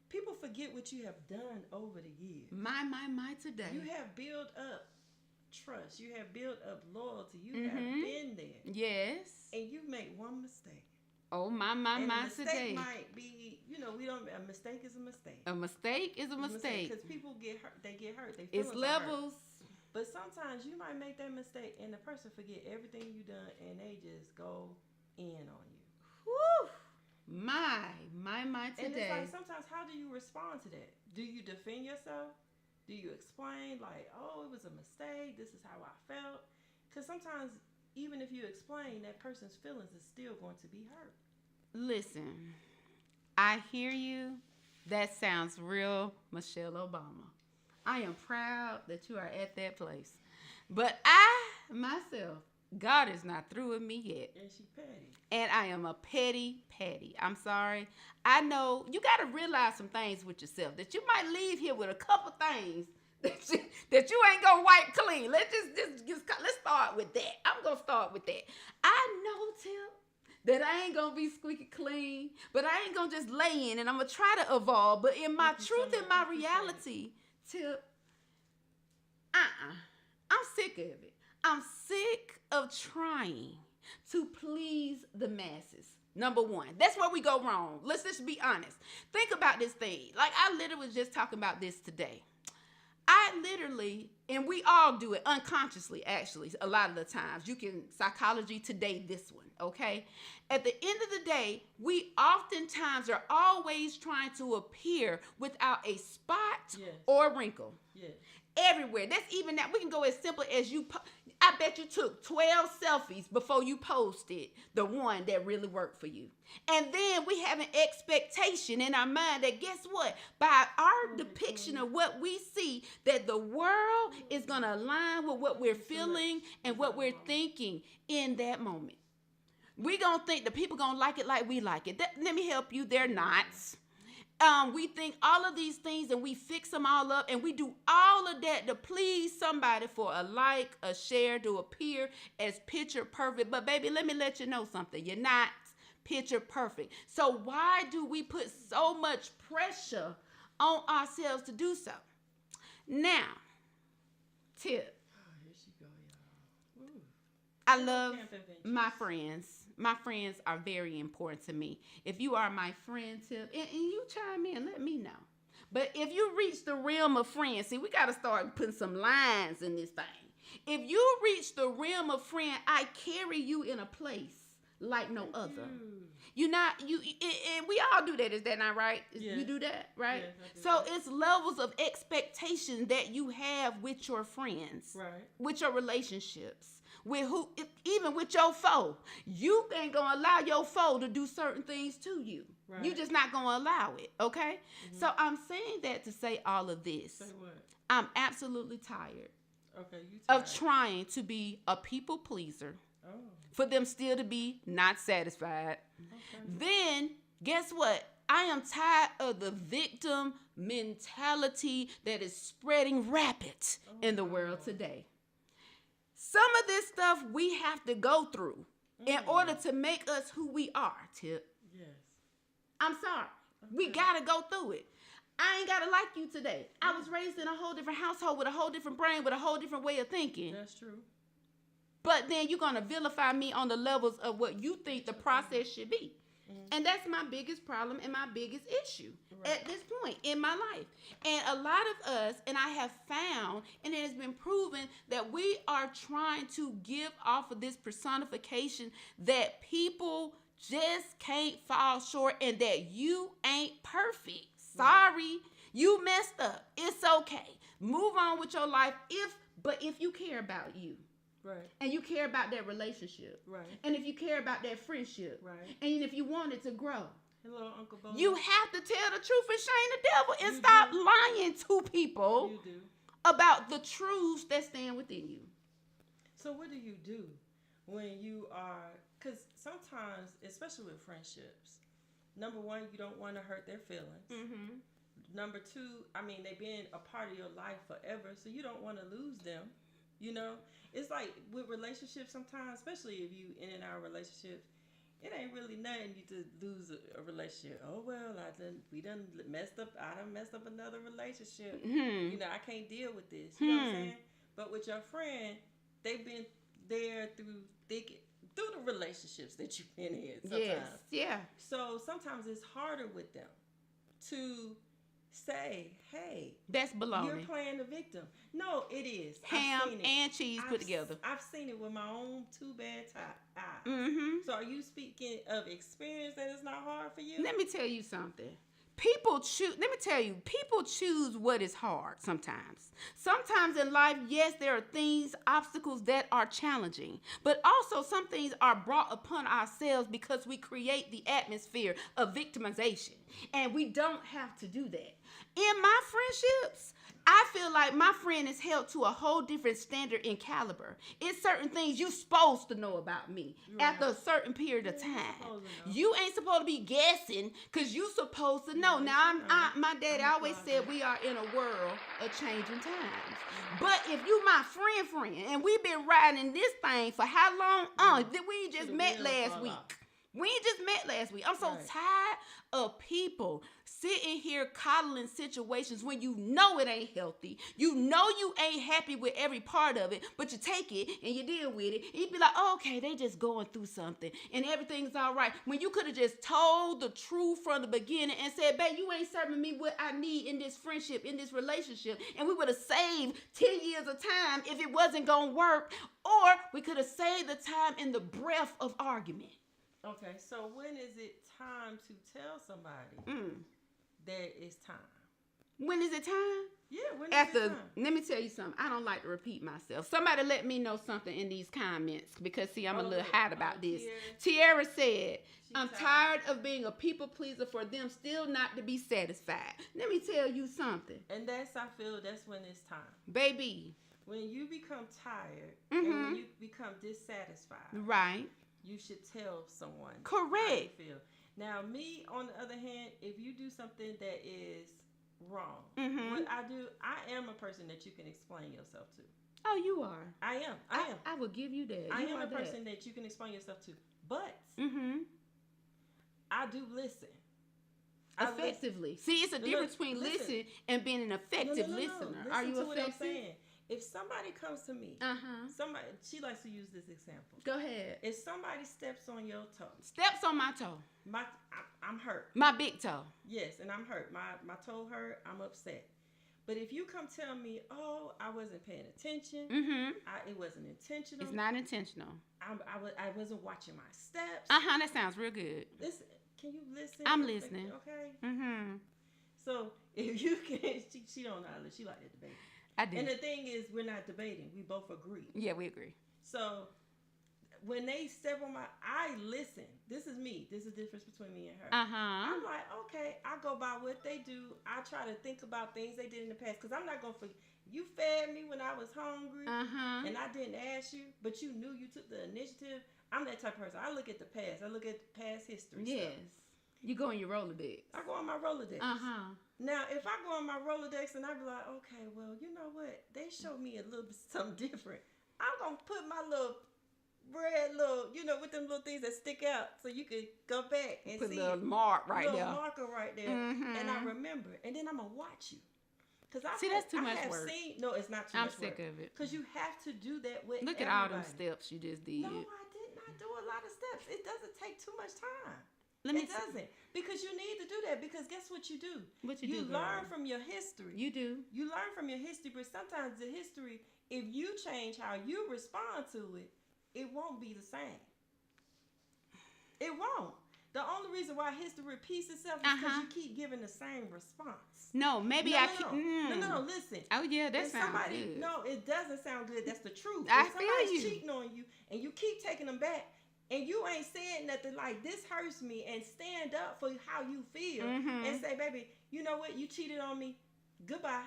People forget what you have done over the years. My today. You have built up trust. You have built up loyalty. You have been there. Yes. And you make one mistake. Oh, my today. Mistake might be, a mistake is a mistake. A mistake is a mistake. Because people get hurt. They get hurt. It's levels. But sometimes you might make that mistake and the person forget everything you done and they just go in on you. Whew. My today. And it's like, sometimes how do you respond to that? Do you defend yourself? Do you explain like, oh, it was a mistake, this is how I felt? Because sometimes even if you explain, that person's feelings is still going to be hurt. Listen, I hear you. That sounds real Michelle Obama. I am proud that you are at that place. But I, myself, God is not through with me yet. And she petty. And I am a petty Patty. I'm sorry. I know you got to realize some things with yourself, that you might leave here with a couple things that you ain't gonna wipe clean. Let's start with that. I'm gonna start with that. I know, Tip, that I ain't gonna be squeaky clean, but I ain't gonna just lay in, and I'm gonna try to evolve. But in my truth and my reality, Tip, I'm sick of it. I'm sick of trying to please the masses. Number one, that's where we go wrong. Let's just be honest. Think about this thing. Like, I literally was just talking about this today. And we all do it unconsciously, actually, a lot of the times. You can Psychology Today this one, okay? At the end of the day, we oftentimes are always trying to appear without a spot or wrinkle. Yes. Everywhere. That's even that. We can go as simple as I bet you took 12 selfies before you posted the one that really worked for you. And then we have an expectation in our mind that, guess what? By our depiction of what we see, that the world is going to align with what we're feeling and what we're thinking in that moment. We're going to think the people going to like it like we like it. Let me help you. They're not. We think all of these things and we fix them all up, and we do all of that to please somebody for a like, a share, to appear as picture perfect. But baby, let me let you know something. You're not picture perfect. So why do we put so much pressure on ourselves to do so? Now, Tip. Here she go, y'all. I love my friends. My friends are very important to me. If you are my friend, Tip, and you chime in, let me know. But if you reach the realm of friends, see, we got to start putting some lines in this thing. If you reach the realm of friend, I carry you in a place like no other. And we all do that. Is that not right? Yes. You do that, right? Yes, so it's levels of expectation that you have with your friends, right? With your relationships. With even with your foe, you ain't gonna allow your foe to do certain things to you. Right. You just not gonna allow it, okay? Mm-hmm. So I'm saying that to say all of this. Say what? I'm absolutely tired. Okay, you tired. Of trying to be a people pleaser. Oh. For them still to be not satisfied. Okay. Then guess what? I am tired of the victim mentality that is spreading rapid in the world today. Some of this stuff we have to go through in order to make us who we are, Tip. Yes. I'm sorry. Okay. We got to go through it. I ain't got to like you today. I was raised in a whole different household with a whole different brain, with a whole different way of thinking. That's true. But then you're going to vilify me on the levels of what you think the process should be. Mm-hmm. And that's my biggest problem and my biggest issue at this point in my life. And a lot of us, and I have found, and it has been proven, that we are trying to give off of this personification that people just can't fall short and that you ain't perfect. Sorry, you messed up. It's okay. Move on with your life if you care about you. Right. And you care about that relationship. Right. And if you care about that friendship. Right. And if you want it to grow. Hello, Uncle Bo. You have to tell the truth and shame the devil and stop lying to people about the truths that stand within you. So what do you do when you are, because sometimes, especially with friendships, number one, you don't want to hurt their feelings. Mm-hmm. Number two, they've been a part of your life forever, so you don't want to lose them. You know, it's like with relationships sometimes, especially if you in and out of relationships, it ain't really nothing you to lose a relationship. Oh, well, I done messed up another relationship. Mm-hmm. You know, I can't deal with this. You know what I'm saying? But with your friend, they've been there through the relationships that you've been in sometimes. Yes, yeah. So sometimes it's harder with them to say, hey, that's baloney. You're playing the victim. No, it is. Ham and cheese put together. I've seen it with my own two bad eyes. Mm-hmm. So are you speaking of experience that it's not hard for you? Let me tell you something. People choose what is hard sometimes. Sometimes in life, yes, there are obstacles that are challenging, but also some things are brought upon ourselves because we create the atmosphere of victimization, and we don't have to do that. In my friendships, I feel like my friend is held to a whole different standard and caliber. It's certain things you supposed to know about me after a certain period of time. You ain't supposed to be guessing because you supposed to know. Now, my daddy always said we are in a world of changing times. But if you my friend, and we've been riding this thing for how long? We just met last week. We ain't just met last week. I'm so tired of people sitting here coddling situations when you know it ain't healthy. You know you ain't happy with every part of it, but you take it and you deal with it. And you be like, oh, okay, they just going through something and everything's all right. When you could have just told the truth from the beginning and said, babe, you ain't serving me what I need in this friendship, in this relationship. And we would have saved 10 years of time if it wasn't going to work. Or we could have saved the time in the breath of argument. Okay, so when is it time to tell somebody that it's time? When is it time? Yeah, when is it time? Let me tell you something. I don't like to repeat myself. Somebody let me know something in these comments because, see, I'm a little hot about this. Tiara said, I'm tired of being a people pleaser for them still not to be satisfied. Let me tell you something. And I feel that's when it's time. Baby. When you become tired and when you become dissatisfied. Right. You should tell someone. Correct. How you feel. Now, me, on the other hand, if you do something that is wrong, what I do, I am a person that you can explain yourself to. Oh, you are. I am. I will give you that. I am a person that you can explain yourself to. But I do listen. Effectively. See, it's a difference between listen and being an effective listener. Are you effective? What I'm saying. If somebody comes to me, she likes to use this example. Go ahead. If somebody steps on your toe. Steps on my toe. I'm hurt. My big toe. Yes, and I'm hurt. My toe hurt. I'm upset. But if you come tell me, oh, I wasn't paying attention. It wasn't intentional. It's not intentional. I wasn't watching my steps. That sounds real good. Listen, can you listen? I'm listening. Okay. So if you can, she don't know. She like to debate. I do. And the thing is, we're not debating. We both agree. Yeah, we agree. So when they step on I listen. This is me. This is the difference between me and her. I'm like, okay, I go by what they do. I try to think about things they did in the past because I'm not going to forget. You fed me when I was hungry and I didn't ask you, but you knew you took the initiative. I'm that type of person. I look at the past. I look at past history. Yes. Stuff. You go on your Rolodex. I go on my Rolodex. Now, if I go on my Rolodex and I be like, okay, well, you know what? They showed me a little bit something different. I'm going to put my little red with them little things that stick out so you can go back and put see. Put a little mark right there. Marker right there. And I remember. And then I'm going to watch you. Cause that's too much work. No, it's not too much work. I'm sick of it. Because you have to do that with Look at all them steps you just did. No, I did not do a lot of steps. It doesn't take too much time. It doesn't. Because you need to do that. Because guess what you do? What you do? You learn from your history. You do. You learn from your history, but sometimes the history, if you change how you respond to it, it won't be the same. It won't. The only reason why history repeats itself is because you keep giving the same response. No, maybe No, listen. Oh, yeah, that sounds good. No, it doesn't sound good. That's the truth. I if feel somebody's you. cheating on you and you keep taking them back and you ain't saying nothing like, this hurts me, and stand up for how you feel and say, baby, you know what? You cheated on me. Goodbye.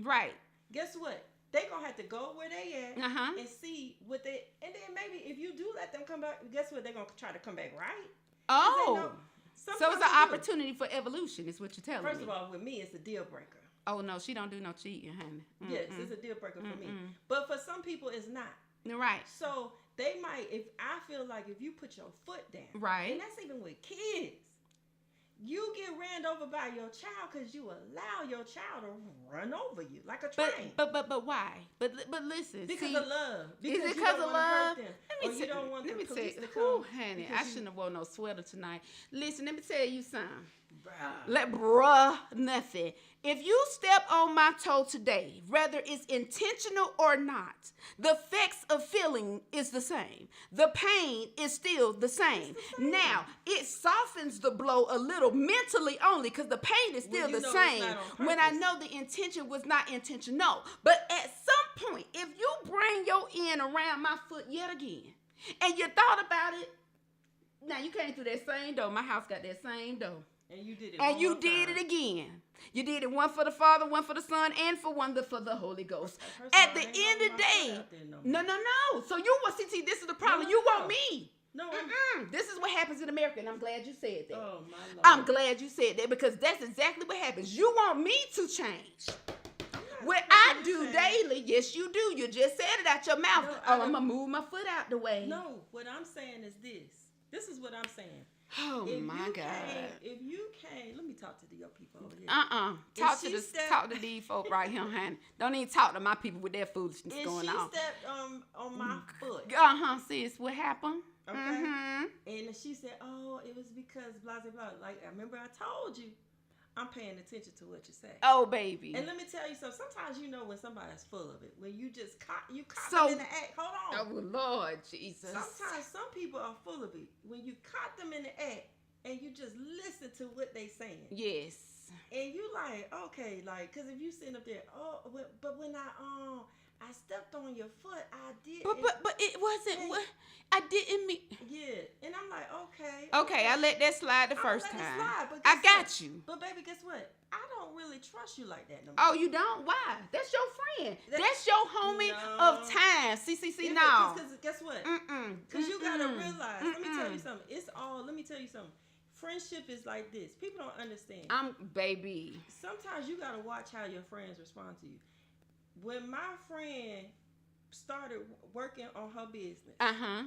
Right. Guess what? They gonna have to go where they at and see what they, and then maybe if you do let them come back, guess what? They're gonna try to come back, right? Oh, so it's an opportunity for evolution, is what you're telling me. First of all, with me, it's a deal breaker. Oh no, she don't do no cheating, honey. Yes, it's a deal breaker for me. But for some people, it's not. Right. So they might, if I feel like if you put your foot down, right, and that's even with kids, you get ran over by your child because you allow your child to run over you like a train. But why? But listen, because of love. Is it because of love? Let me honey, I shouldn't have worn no sweater tonight. Listen, let me tell you something. Nothing. If you step on my toe today, whether it's intentional or not, the effects of feeling is the same. The pain is still the same. Now, it softens the blow a little mentally only because the pain is still the same when I know the intention was not intentional. But at some point, if you bring your end around my foot yet again, and you thought about it, now you came through that same door. My house got that same door. And you did it. And you did it again. You did it one for the Father, one for the Son, and for the Holy Ghost. At the end of the day, no. So you want see, this is the problem. You want me. No. This is what happens in America, and I'm glad you said that. Oh my Lord. I'm glad you said that because that's exactly what happens. You want me to change. What I do daily, yes, you do. You just said it out your mouth. No, I'm gonna move my foot out the way. No, what I'm saying is this. This is what I'm saying. Oh my God! If you can't, let me talk to your people over here. Talk to these folk right here, honey. Don't even talk to my people with their foolishness going on. If she stepped on my foot. Sis, what happened? Okay. Mm-hmm. And she said, "Oh, it was because blah blah blah." Like I remember I told you, I'm paying attention to what you say. Oh, baby. And let me tell you something. Sometimes you know when somebody's full of it. When you just caught so, them in the act. Hold on. Oh Lord Jesus. Sometimes some people are full of it. When you caught them in the act and you just listen to what they saying. Yes. And you like, okay, like, cause if you sitting up there, but when I stepped on your foot, I did. But it wasn't what I didn't mean. Yeah, and I'm like, okay. Okay, I let that slide the first time. I got you. But baby, guess what? I don't really trust you like that no more. Oh, you don't? Why? That's your friend. That's your homie of time. See, no. Because guess what? Because you gotta realize. Let me tell you something. Let me tell you something. Friendship is like this. People don't understand. Baby. Sometimes you gotta watch how your friends respond to you. When my friend started working on her business, I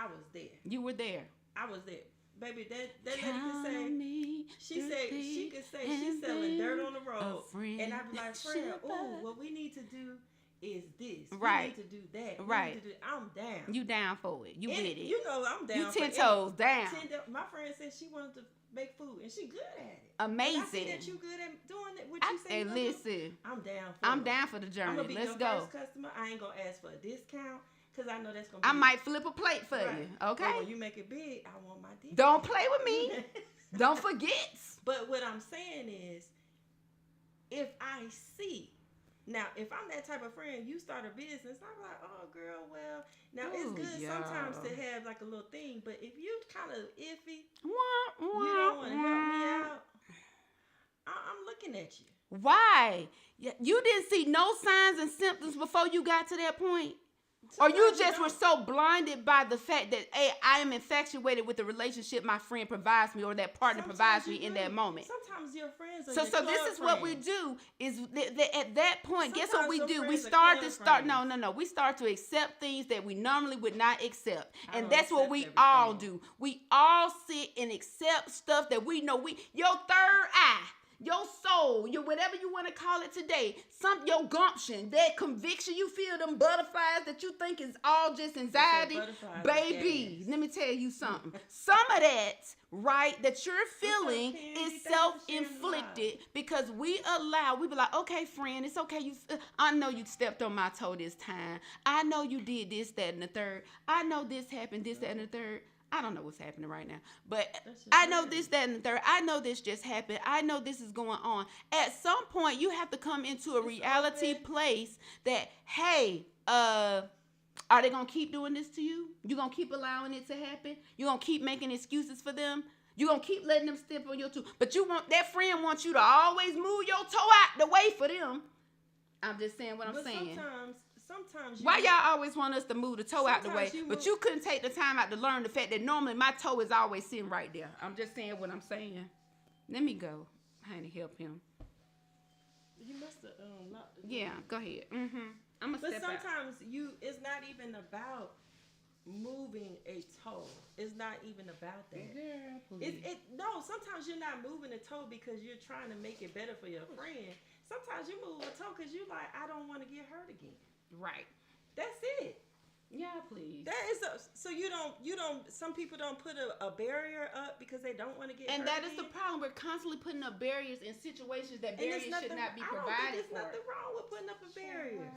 was there. You were there. I was there. Baby, that lady could say, she could say she's selling dirt on the road. And I'd be like, friend, what we need to do is this. Right. We need to do that. Right. I'm down. You down for it. You with it. You know I'm down. You 10 toes down. My friend said she wanted to make food, and she good at it. Amazing. And I see that you good at doing it. What you say? Hey, listen. I'm down. I'm down for the journey. I'm gonna be Let's your go. first customer. I ain't gonna ask for a discount because I know that's gonna. I might flip a plate for you. Okay. But when you make it big, I want my discount. Don't play with me. Don't forget. But what I'm saying is, if I see. Now, if I'm that type of friend, you start a business, I'm like, oh, girl, well, now it's good sometimes to have like a little thing, but if you kind of iffy, you don't want to help me out, I'm looking at you. Why? You didn't see no signs and symptoms before you got to that point? Or you just were so blinded by the fact that, hey, I am infatuated with the relationship my friend provides me or that partner provides me in that moment. Sometimes your friends are So this is what we do is at that point, guess what we do? We start to accept things that we normally would not accept. And that's what we all do. We all sit and accept stuff that we know your third eye. Your soul, your whatever you want to call it today, your gumption, that conviction, you feel them butterflies that you think is all just anxiety, baby. Let me tell you something. Some of that, right, that you're feeling is self-inflicted because we be like, okay, friend, it's okay. I know you stepped on my toe this time. I know you did this, that, and the third. I know this happened, this, that, and the third. I don't know what's happening right now, but I know this, that, and the third. I know this just happened. I know this is going on. At some point, you have to come into a reality place that, hey, are they going to keep doing this to you? You going to keep allowing it to happen? You going to keep making excuses for them? You going to keep letting them step on your toe? But that friend wants you to always move your toe out the way for them. I'm just saying what I'm saying. Sometimes why y'all always want us to move the toe out the way, but you couldn't take the time out to learn the fact that normally my toe is always sitting right there. I'm just saying what I'm saying. Let me go. Honey, help him. You must have locked the door. Yeah, go ahead. I'm gonna step out. But sometimes it's not even about moving a toe. It's not even about that. Girl, please. No, sometimes you're not moving a toe because you're trying to make it better for your friend. Sometimes you move a toe because you're like, I don't want to get hurt again. Right. That's it. Yeah, please. That is so you don't. Some people don't put a barrier up because they don't want to get. And hurt that is the problem. We're constantly putting up barriers in situations that barriers should not be provided for. There's nothing wrong with putting up a barrier.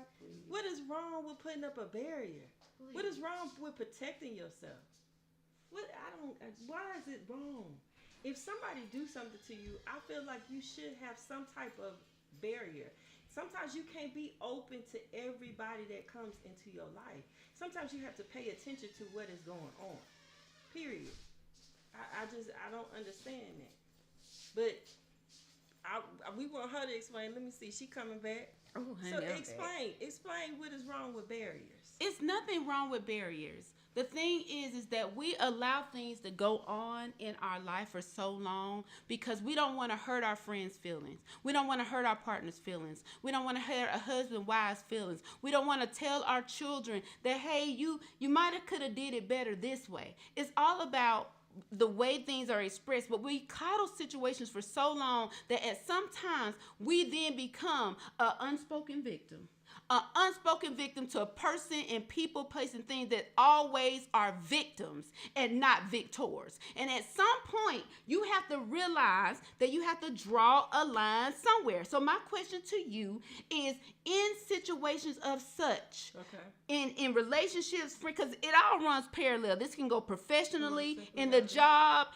What is wrong with putting up a barrier? Please. What is wrong with protecting yourself? Why is it wrong? If somebody do something to you, I feel like you should have some type of barrier. Sometimes you can't be open to everybody that comes into your life. Sometimes you have to pay attention to what is going on. Period. I don't understand that. But we want her to explain. Let me see. She coming back. Oh, honey, so explain what is wrong with barriers. It's nothing wrong with barriers. The thing is that we allow things to go on in our life for so long because we don't want to hurt our friends' feelings. We don't want to hurt our partner's feelings. We don't want to hurt a husband, wife's feelings. We don't want to tell our children that, hey, you might have could have did it better this way. It's all about the way things are expressed, but we coddle situations for so long that at some times we then become an unspoken victim. An unspoken victim to a person and people, place, and things that always are victims and not victors. And at some point, you have to realize that you have to draw a line somewhere. So my question to you is, in situations of such, in relationships, because it all runs parallel. This can go professionally, in the job,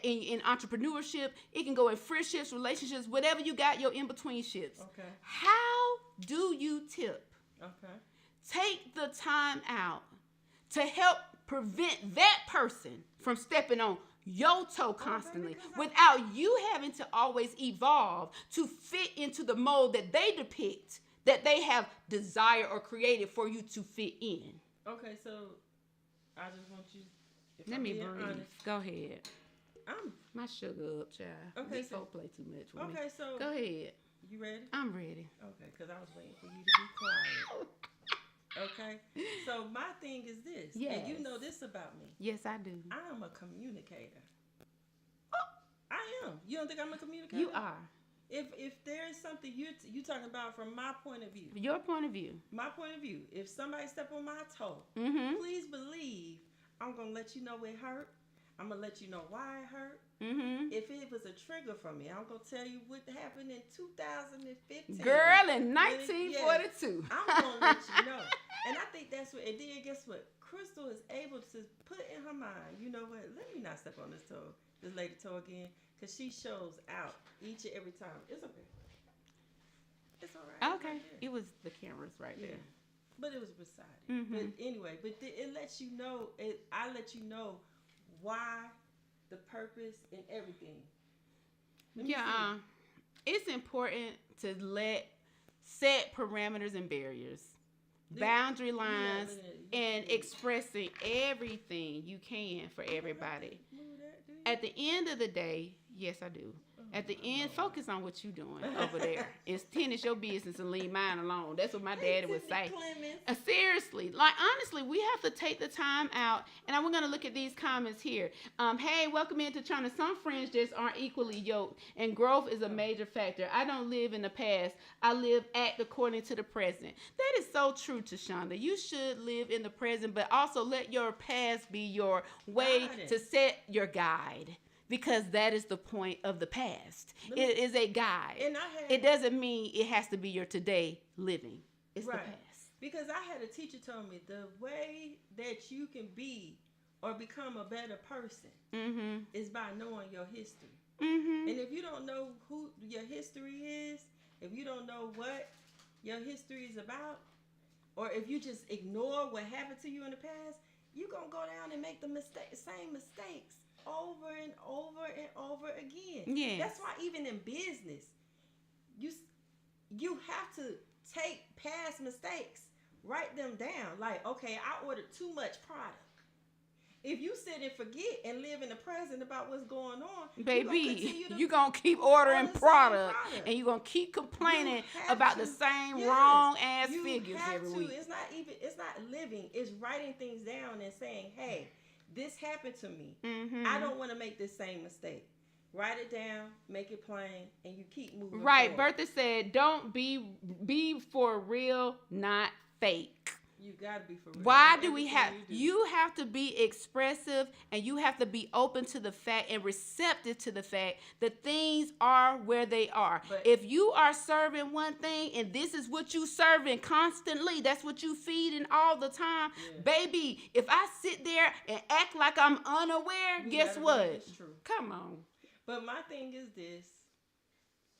in entrepreneurship. It can go in friendships, relationships, whatever you got, your in-between ships. Okay. How do you tip? Okay. Take the time out to help prevent that person from stepping on your toe constantly without you having to always evolve to fit into the mold that they depict, that they have desired or created for you to fit in. Okay, so I just want you. Let me breathe. Honest, go ahead. I'm my sugar up, child. Okay, so play too much with me. Okay, so go ahead. You ready? I'm ready. Okay, because I was waiting for you to be quiet. Okay, so my thing is this. Yes. And you know this about me. Yes, I do. I am a communicator. I am. You don't think I'm a communicator? You are. If there is something you talking about from my point of view. Your point of view. My point of view. If somebody step on my toe, please believe I'm going to let you know it hurt. I'm going to let you know why it hurt. If it was a trigger for me, I'm going to tell you what happened in 2015. Girl, in 1942. I'm going to let you know. And I think that's what, and then guess what? Crystal is able to put in her mind, you know what? Let me not step on this lady toe again, because she shows out each and every time. It's okay. It's all right. Okay. It was the cameras right there. But it was beside it. But anyway, it lets you know, I let you know why, the purpose, and everything. It's important to set parameters and barriers, boundary lines, and expressing everything you can for everybody. At the end of the day, yes, I do. At the end, focus on what you're doing over there. It's tennis your business and leave mine alone. That's what my daddy would say. Seriously, like honestly, we have to take the time out. And we're gonna look at these comments here. Hey, welcome into China. Some friends just aren't equally yoked, and growth is a major factor. I don't live in the past. I act according to the present. That is so true, Tashonda. You should live in the present, but also let your past be your way to set your guide. Because that is the point of the past. It is a guide. It doesn't mean it has to be your today living. It's the past. Because I had a teacher tell me the way that you can be or become a better person is by knowing your history. And if you don't know who your history is, if you don't know what your history is about, or if you just ignore what happened to you in the past, you're going to go down and make the same mistakes over and over and over again. Yes. That's why even in business, you have to take past mistakes, write them down. Like, okay, I ordered too much product. If you sit and forget and live in the present about what's going on, baby, you're going to keep ordering product and you're going to keep complaining about the same wrong ass figures every week. It's not living. It's writing things down and saying, hey, this happened to me. I don't want to make this same mistake. Write it down, make it plain, and you keep moving Right. forward. Bertha said, don't be for real, not fake. You gotta be for real. Why do we have you have to be expressive, and you have to be open to the fact and receptive to the fact that things are where they are. But if you are serving one thing and this is what you serving constantly, that's what you feeding all the time, baby, if I sit there and act like I'm unaware, guess what? It's true. Come on. But my thing is this: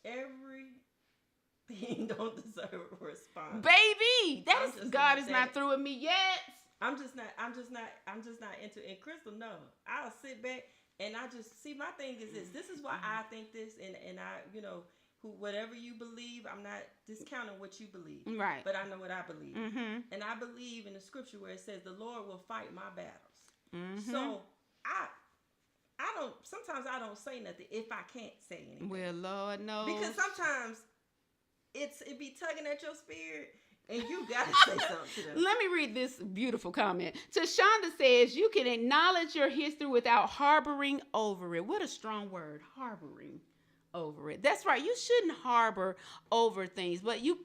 everything don't deserve a response. Baby, God is not through with me yet. I'm just not into it. And Crystal, no. I'll sit back and I just see, my thing is this. This is why I think this, and I, whatever you believe, I'm not discounting what you believe. Right. But I know what I believe. Mm-hmm. And I believe in the scripture where it says the Lord will fight my battles. Mm-hmm. So sometimes I don't say nothing if I can't say anything. Well, Lord knows. Because sometimes it be tugging at your spirit and you gotta say something to them. Let me read this beautiful comment. Tashonda says, you can acknowledge your history without harboring over it. What a strong word, harboring over it. That's right. You shouldn't harbor over things, but you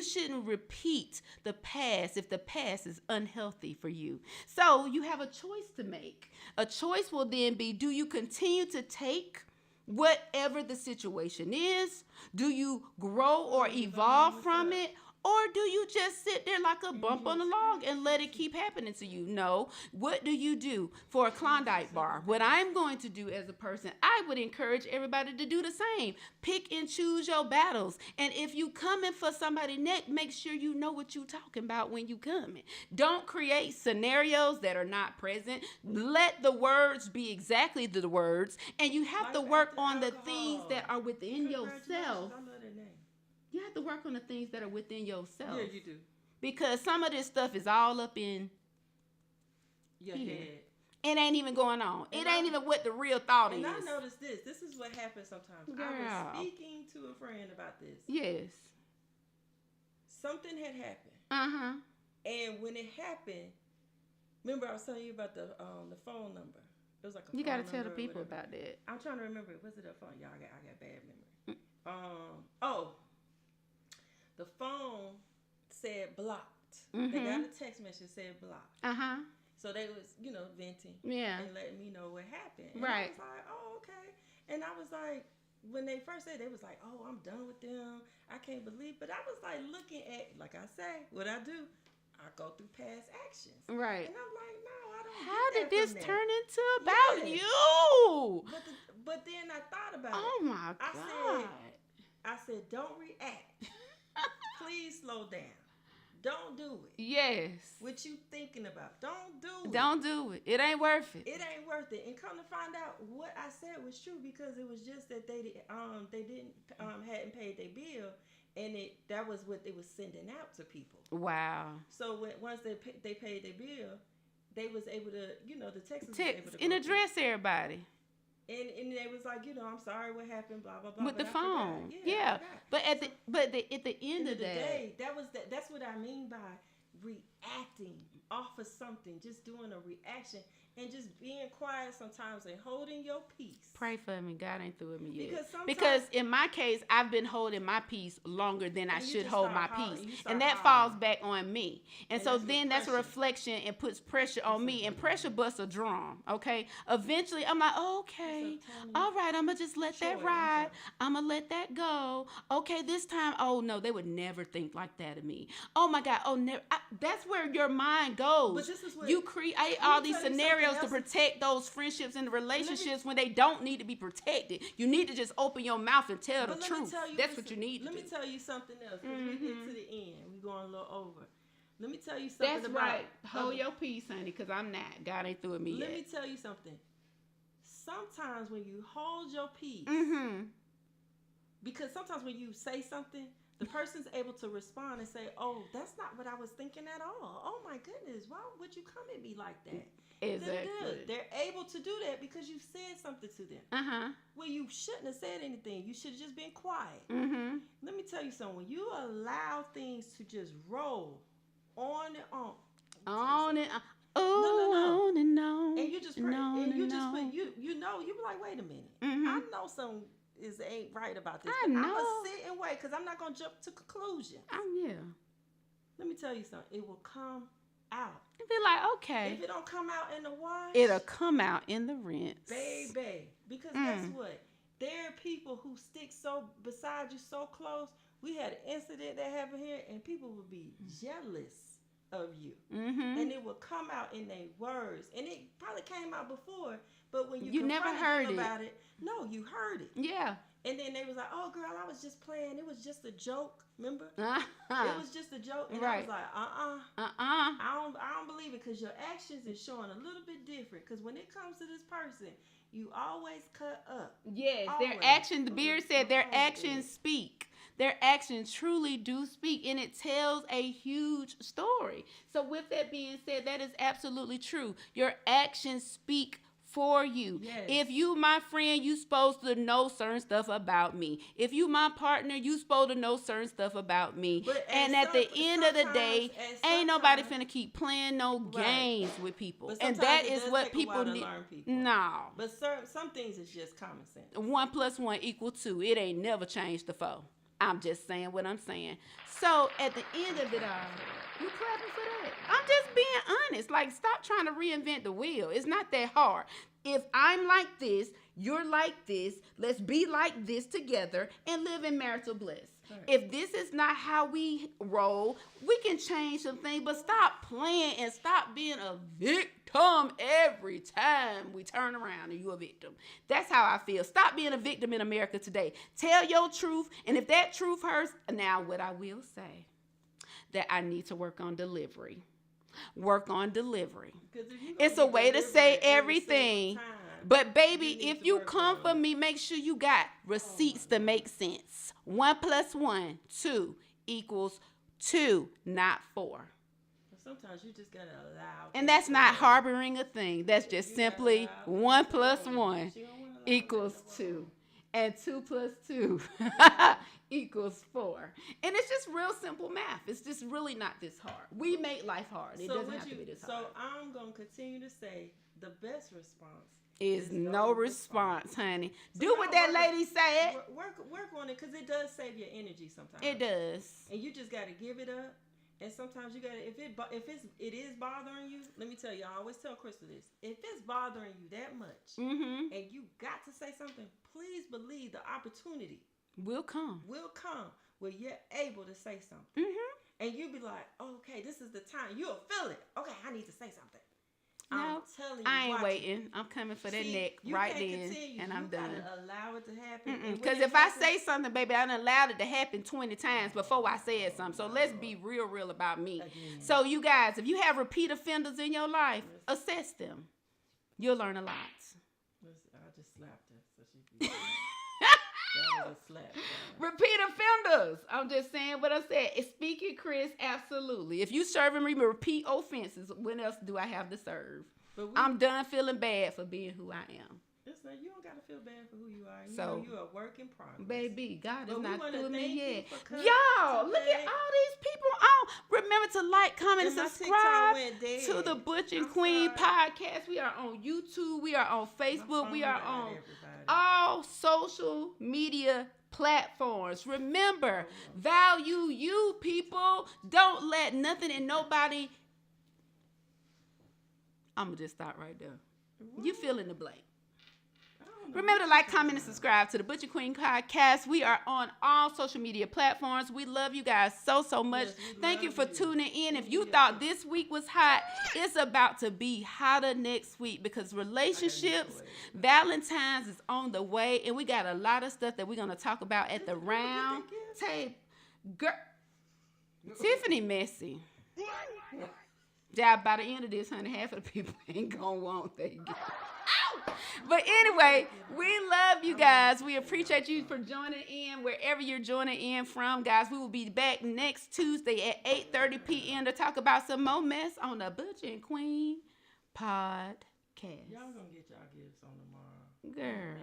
shouldn't repeat the past if the past is unhealthy for you. So you have a choice to make. A choice will then be, do you continue to take whatever the situation is? Do you grow or evolve from it? Or do you just sit there like a bump on the log and let it keep happening to you? No. What do you do for a Klondike bar? What I'm going to do as a person, I would encourage everybody to do the same. Pick and choose your battles. And if you coming for somebody next, make sure you know what you talking about when you coming. Don't create scenarios that are not present. Let the words be exactly the words. And you have to work on the things that are within yourself. You have to work on the things that are within yourself. Yeah, you do. Because some of this stuff is all up in your head. It ain't even going on. It ain't even what the real thought is. And I noticed this. This is what happens sometimes. Girl. I was speaking to a friend about this. Yes. Something had happened. Uh-huh. And when it happened, remember I was telling you about the phone number. It was like a you phone got to tell the people whatever. about that. I'm trying to remember. Was it a phone? Y'all, I got bad memory. The phone said blocked. Mm-hmm. They got a text message said blocked. Uh-huh. So they was, venting. Yeah. And letting me know what happened. And right. I was like, oh, okay. And I was like, when they first said, they was like, oh, I'm done with them. I can't believe. But I was like looking at, like I say, what I do. I go through past actions. Right. And I'm like, no, I don't. How did this turn into Yeah. about you? But then I thought about it. Oh my God. I said, don't react. Please slow down. Don't do it. Yes. What you thinking about? Don't do it. Don't do it. It ain't worth it. It ain't worth it. And come to find out, what I said was true because it was just that they didn't hadn't paid their bill, and that was what they was sending out to people. Wow. So once they paid their bill, they was able to, the Texas was able to and address everybody. And they was like, I'm sorry, what happened, blah blah blah. With the phone, yeah. But at the end of the day, that's what I mean by reacting off of something, just doing a reaction and just being quiet sometimes and holding your peace. Pray for me, God ain't through with me yet. Because in my case, I've been holding my peace longer than I should hold my peace, and that hollering. falls back on me. And so then that's a reflection and puts pressure on me, and pressure busts a drum. Okay, eventually I'm like, okay, all right, I'm gonna just let that ride. I'm gonna let that go. Okay, this time, oh no, they would never think like that of me. Oh my God, oh never. That's where your mind goes. But this is what you create all these scenarios to protect those friendships and relationships when they don't need to be protected. You need to just open your mouth and tell the truth. That's what you need to do. Let me tell you something else, because we get to the end. We're going a little over. Let me tell you something. That's right. Hold your peace, honey, because I'm not. God ain't through with me yet. Let me tell you something. Sometimes when you hold your peace, because sometimes when you say something, the person's able to respond and say, oh, that's not what I was thinking at all. Oh my goodness, why would you come at me like that? Exactly. They're able to do that because you said something to them. Well, you shouldn't have said anything. You should have just been quiet. Let me tell you something. When you allow things to just roll on and on. On and on. No. On and on. And you just pray. And you just put, you be like, wait a minute. I know something ain't right about this. I'm going to sit and wait because I'm not going to jump to conclusions. Yeah. Let me tell you something. It will come out. And be like, okay. If it don't come out in the wash, it'll come out in the rinse. Baby. Because guess what? There are people who stick so beside you so close. We had an incident that happened here, and people would be jealous of you. And it will come out in their words. And it probably came out before, but when you never heard about it, no, you heard it. Yeah. And then they was like, oh, girl, I was just playing. It was just a joke. Remember? It was just a joke. And I was like, I don't believe it, because your actions is showing a little bit different. Because when it comes to this person, You always cut up. Yes, always. their action, the Beard said their actions speak. Their actions truly do speak, and it tells a huge story. So with that being said, that is absolutely true. Your actions speak for you. Yes. If you my friend, you supposed to know certain stuff about me. If you my partner, you supposed to know certain stuff about me. And at the end of the day, ain't nobody finna keep playing no games with people. And that is what people need. No. But some things is just common sense. 1 + 1 = 2. It ain't never changed the 4. I'm just saying what I'm saying. So at the end of it all, you clapping for that. I'm just being honest. Like, stop trying to reinvent the wheel. It's not that hard. If I'm like this, you're like this, let's be like this together and live in marital bliss. Right. If this is not how we roll, we can change some things, but stop playing and stop being a victim every time we turn around and you're a victim. That's how I feel. Stop being a victim in America today. Tell your truth, and if that truth hurts, now what I will say, that I need to work on delivery. Work on delivery. It's a way to say everything. But baby, if you come for me, make sure you got receipts to make sense. 1 + 1, 2 = 2, not 4. Sometimes you just gotta allow. And that's not harboring a thing. That's just simply 1 + 1 = 2. And 2 + 2 = 4. And it's just real simple math. It's just really not this hard. We make life hard. It doesn't have to be this hard. So I'm going to continue to say the best response is no response, honey. Do what that lady said. Work on it, because it does save your energy sometimes. It does. And you just got to give it up. And sometimes you got to, if it is bothering you, let me tell you, I always tell Crystal this. If it's bothering you that much, and you got to say something, please believe the opportunity will come where you're able to say something. And you'll be like, oh, okay, this is the time. You'll feel it. Okay, I need to say something. No, I'm telling you, I ain't waiting. I'm coming for that neck right then, and I'm done. Allow it to happen. Because if I say something, baby, I done allowed it to happen 20 times before I said something. So let's be real about me. Again. So you guys, if you have repeat offenders in your life, assess them. You'll learn a lot. I just slapped her, so she. That was a slap. Repeat offenders. I'm just saying what I said. Speaking, Chris, absolutely. If you serving me repeat offenses, when else do I have to serve? I'm done feeling bad for being who I am. Listen, you don't gotta feel bad for who you are. You know you're a work in progress. Baby, God is not through me yet. Y'all, look at all these people on. Remember to like, comment, and subscribe to the Butch and Queen podcast. We are on YouTube. We are on Facebook. We are on all social media platforms. Remember, value you, people. Don't let nothing and nobody. I'm going to just stop right there. You fill in the blank. Remember to like, comment, and subscribe to the Butch and Queen podcast. We are on all social media platforms. We love you guys so much. Yes, thank you for tuning in. If you thought this week was hot, it's about to be hotter next week, because relationships, Valentine's is on the way, and we got a lot of stuff that we're going to talk about at the round table. Girl, Tiffany messy. Yeah, by the end of this, honey, half of the people ain't going to want that gift. But anyway, we love you guys. We appreciate you for joining in wherever you're joining in from, guys. We will be back next Tuesday at 8:30 p.m. to talk about some more mess on the Butch and Queen podcast. Y'all gonna get y'all gifts on tomorrow. Girl,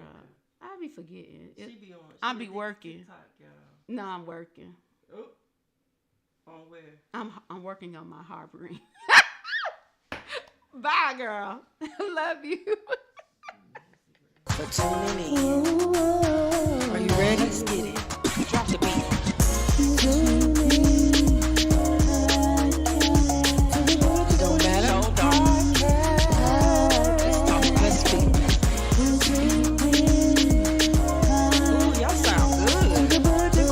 I be forgetting. She be on. I be working. TikTok, y'all. No, I'm working. Oh. On where? I'm working on my harboring. Bye, girl. Love you. For tuning in. Are you ready? Let's get it. Drop the beat. It don't matter. Let's speak. Ooh, y'all sound good.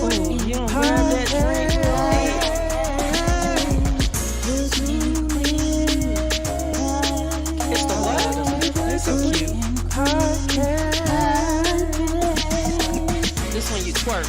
Ooh, you don't grab that drink. It's the what? It's so cute. This one you twerk.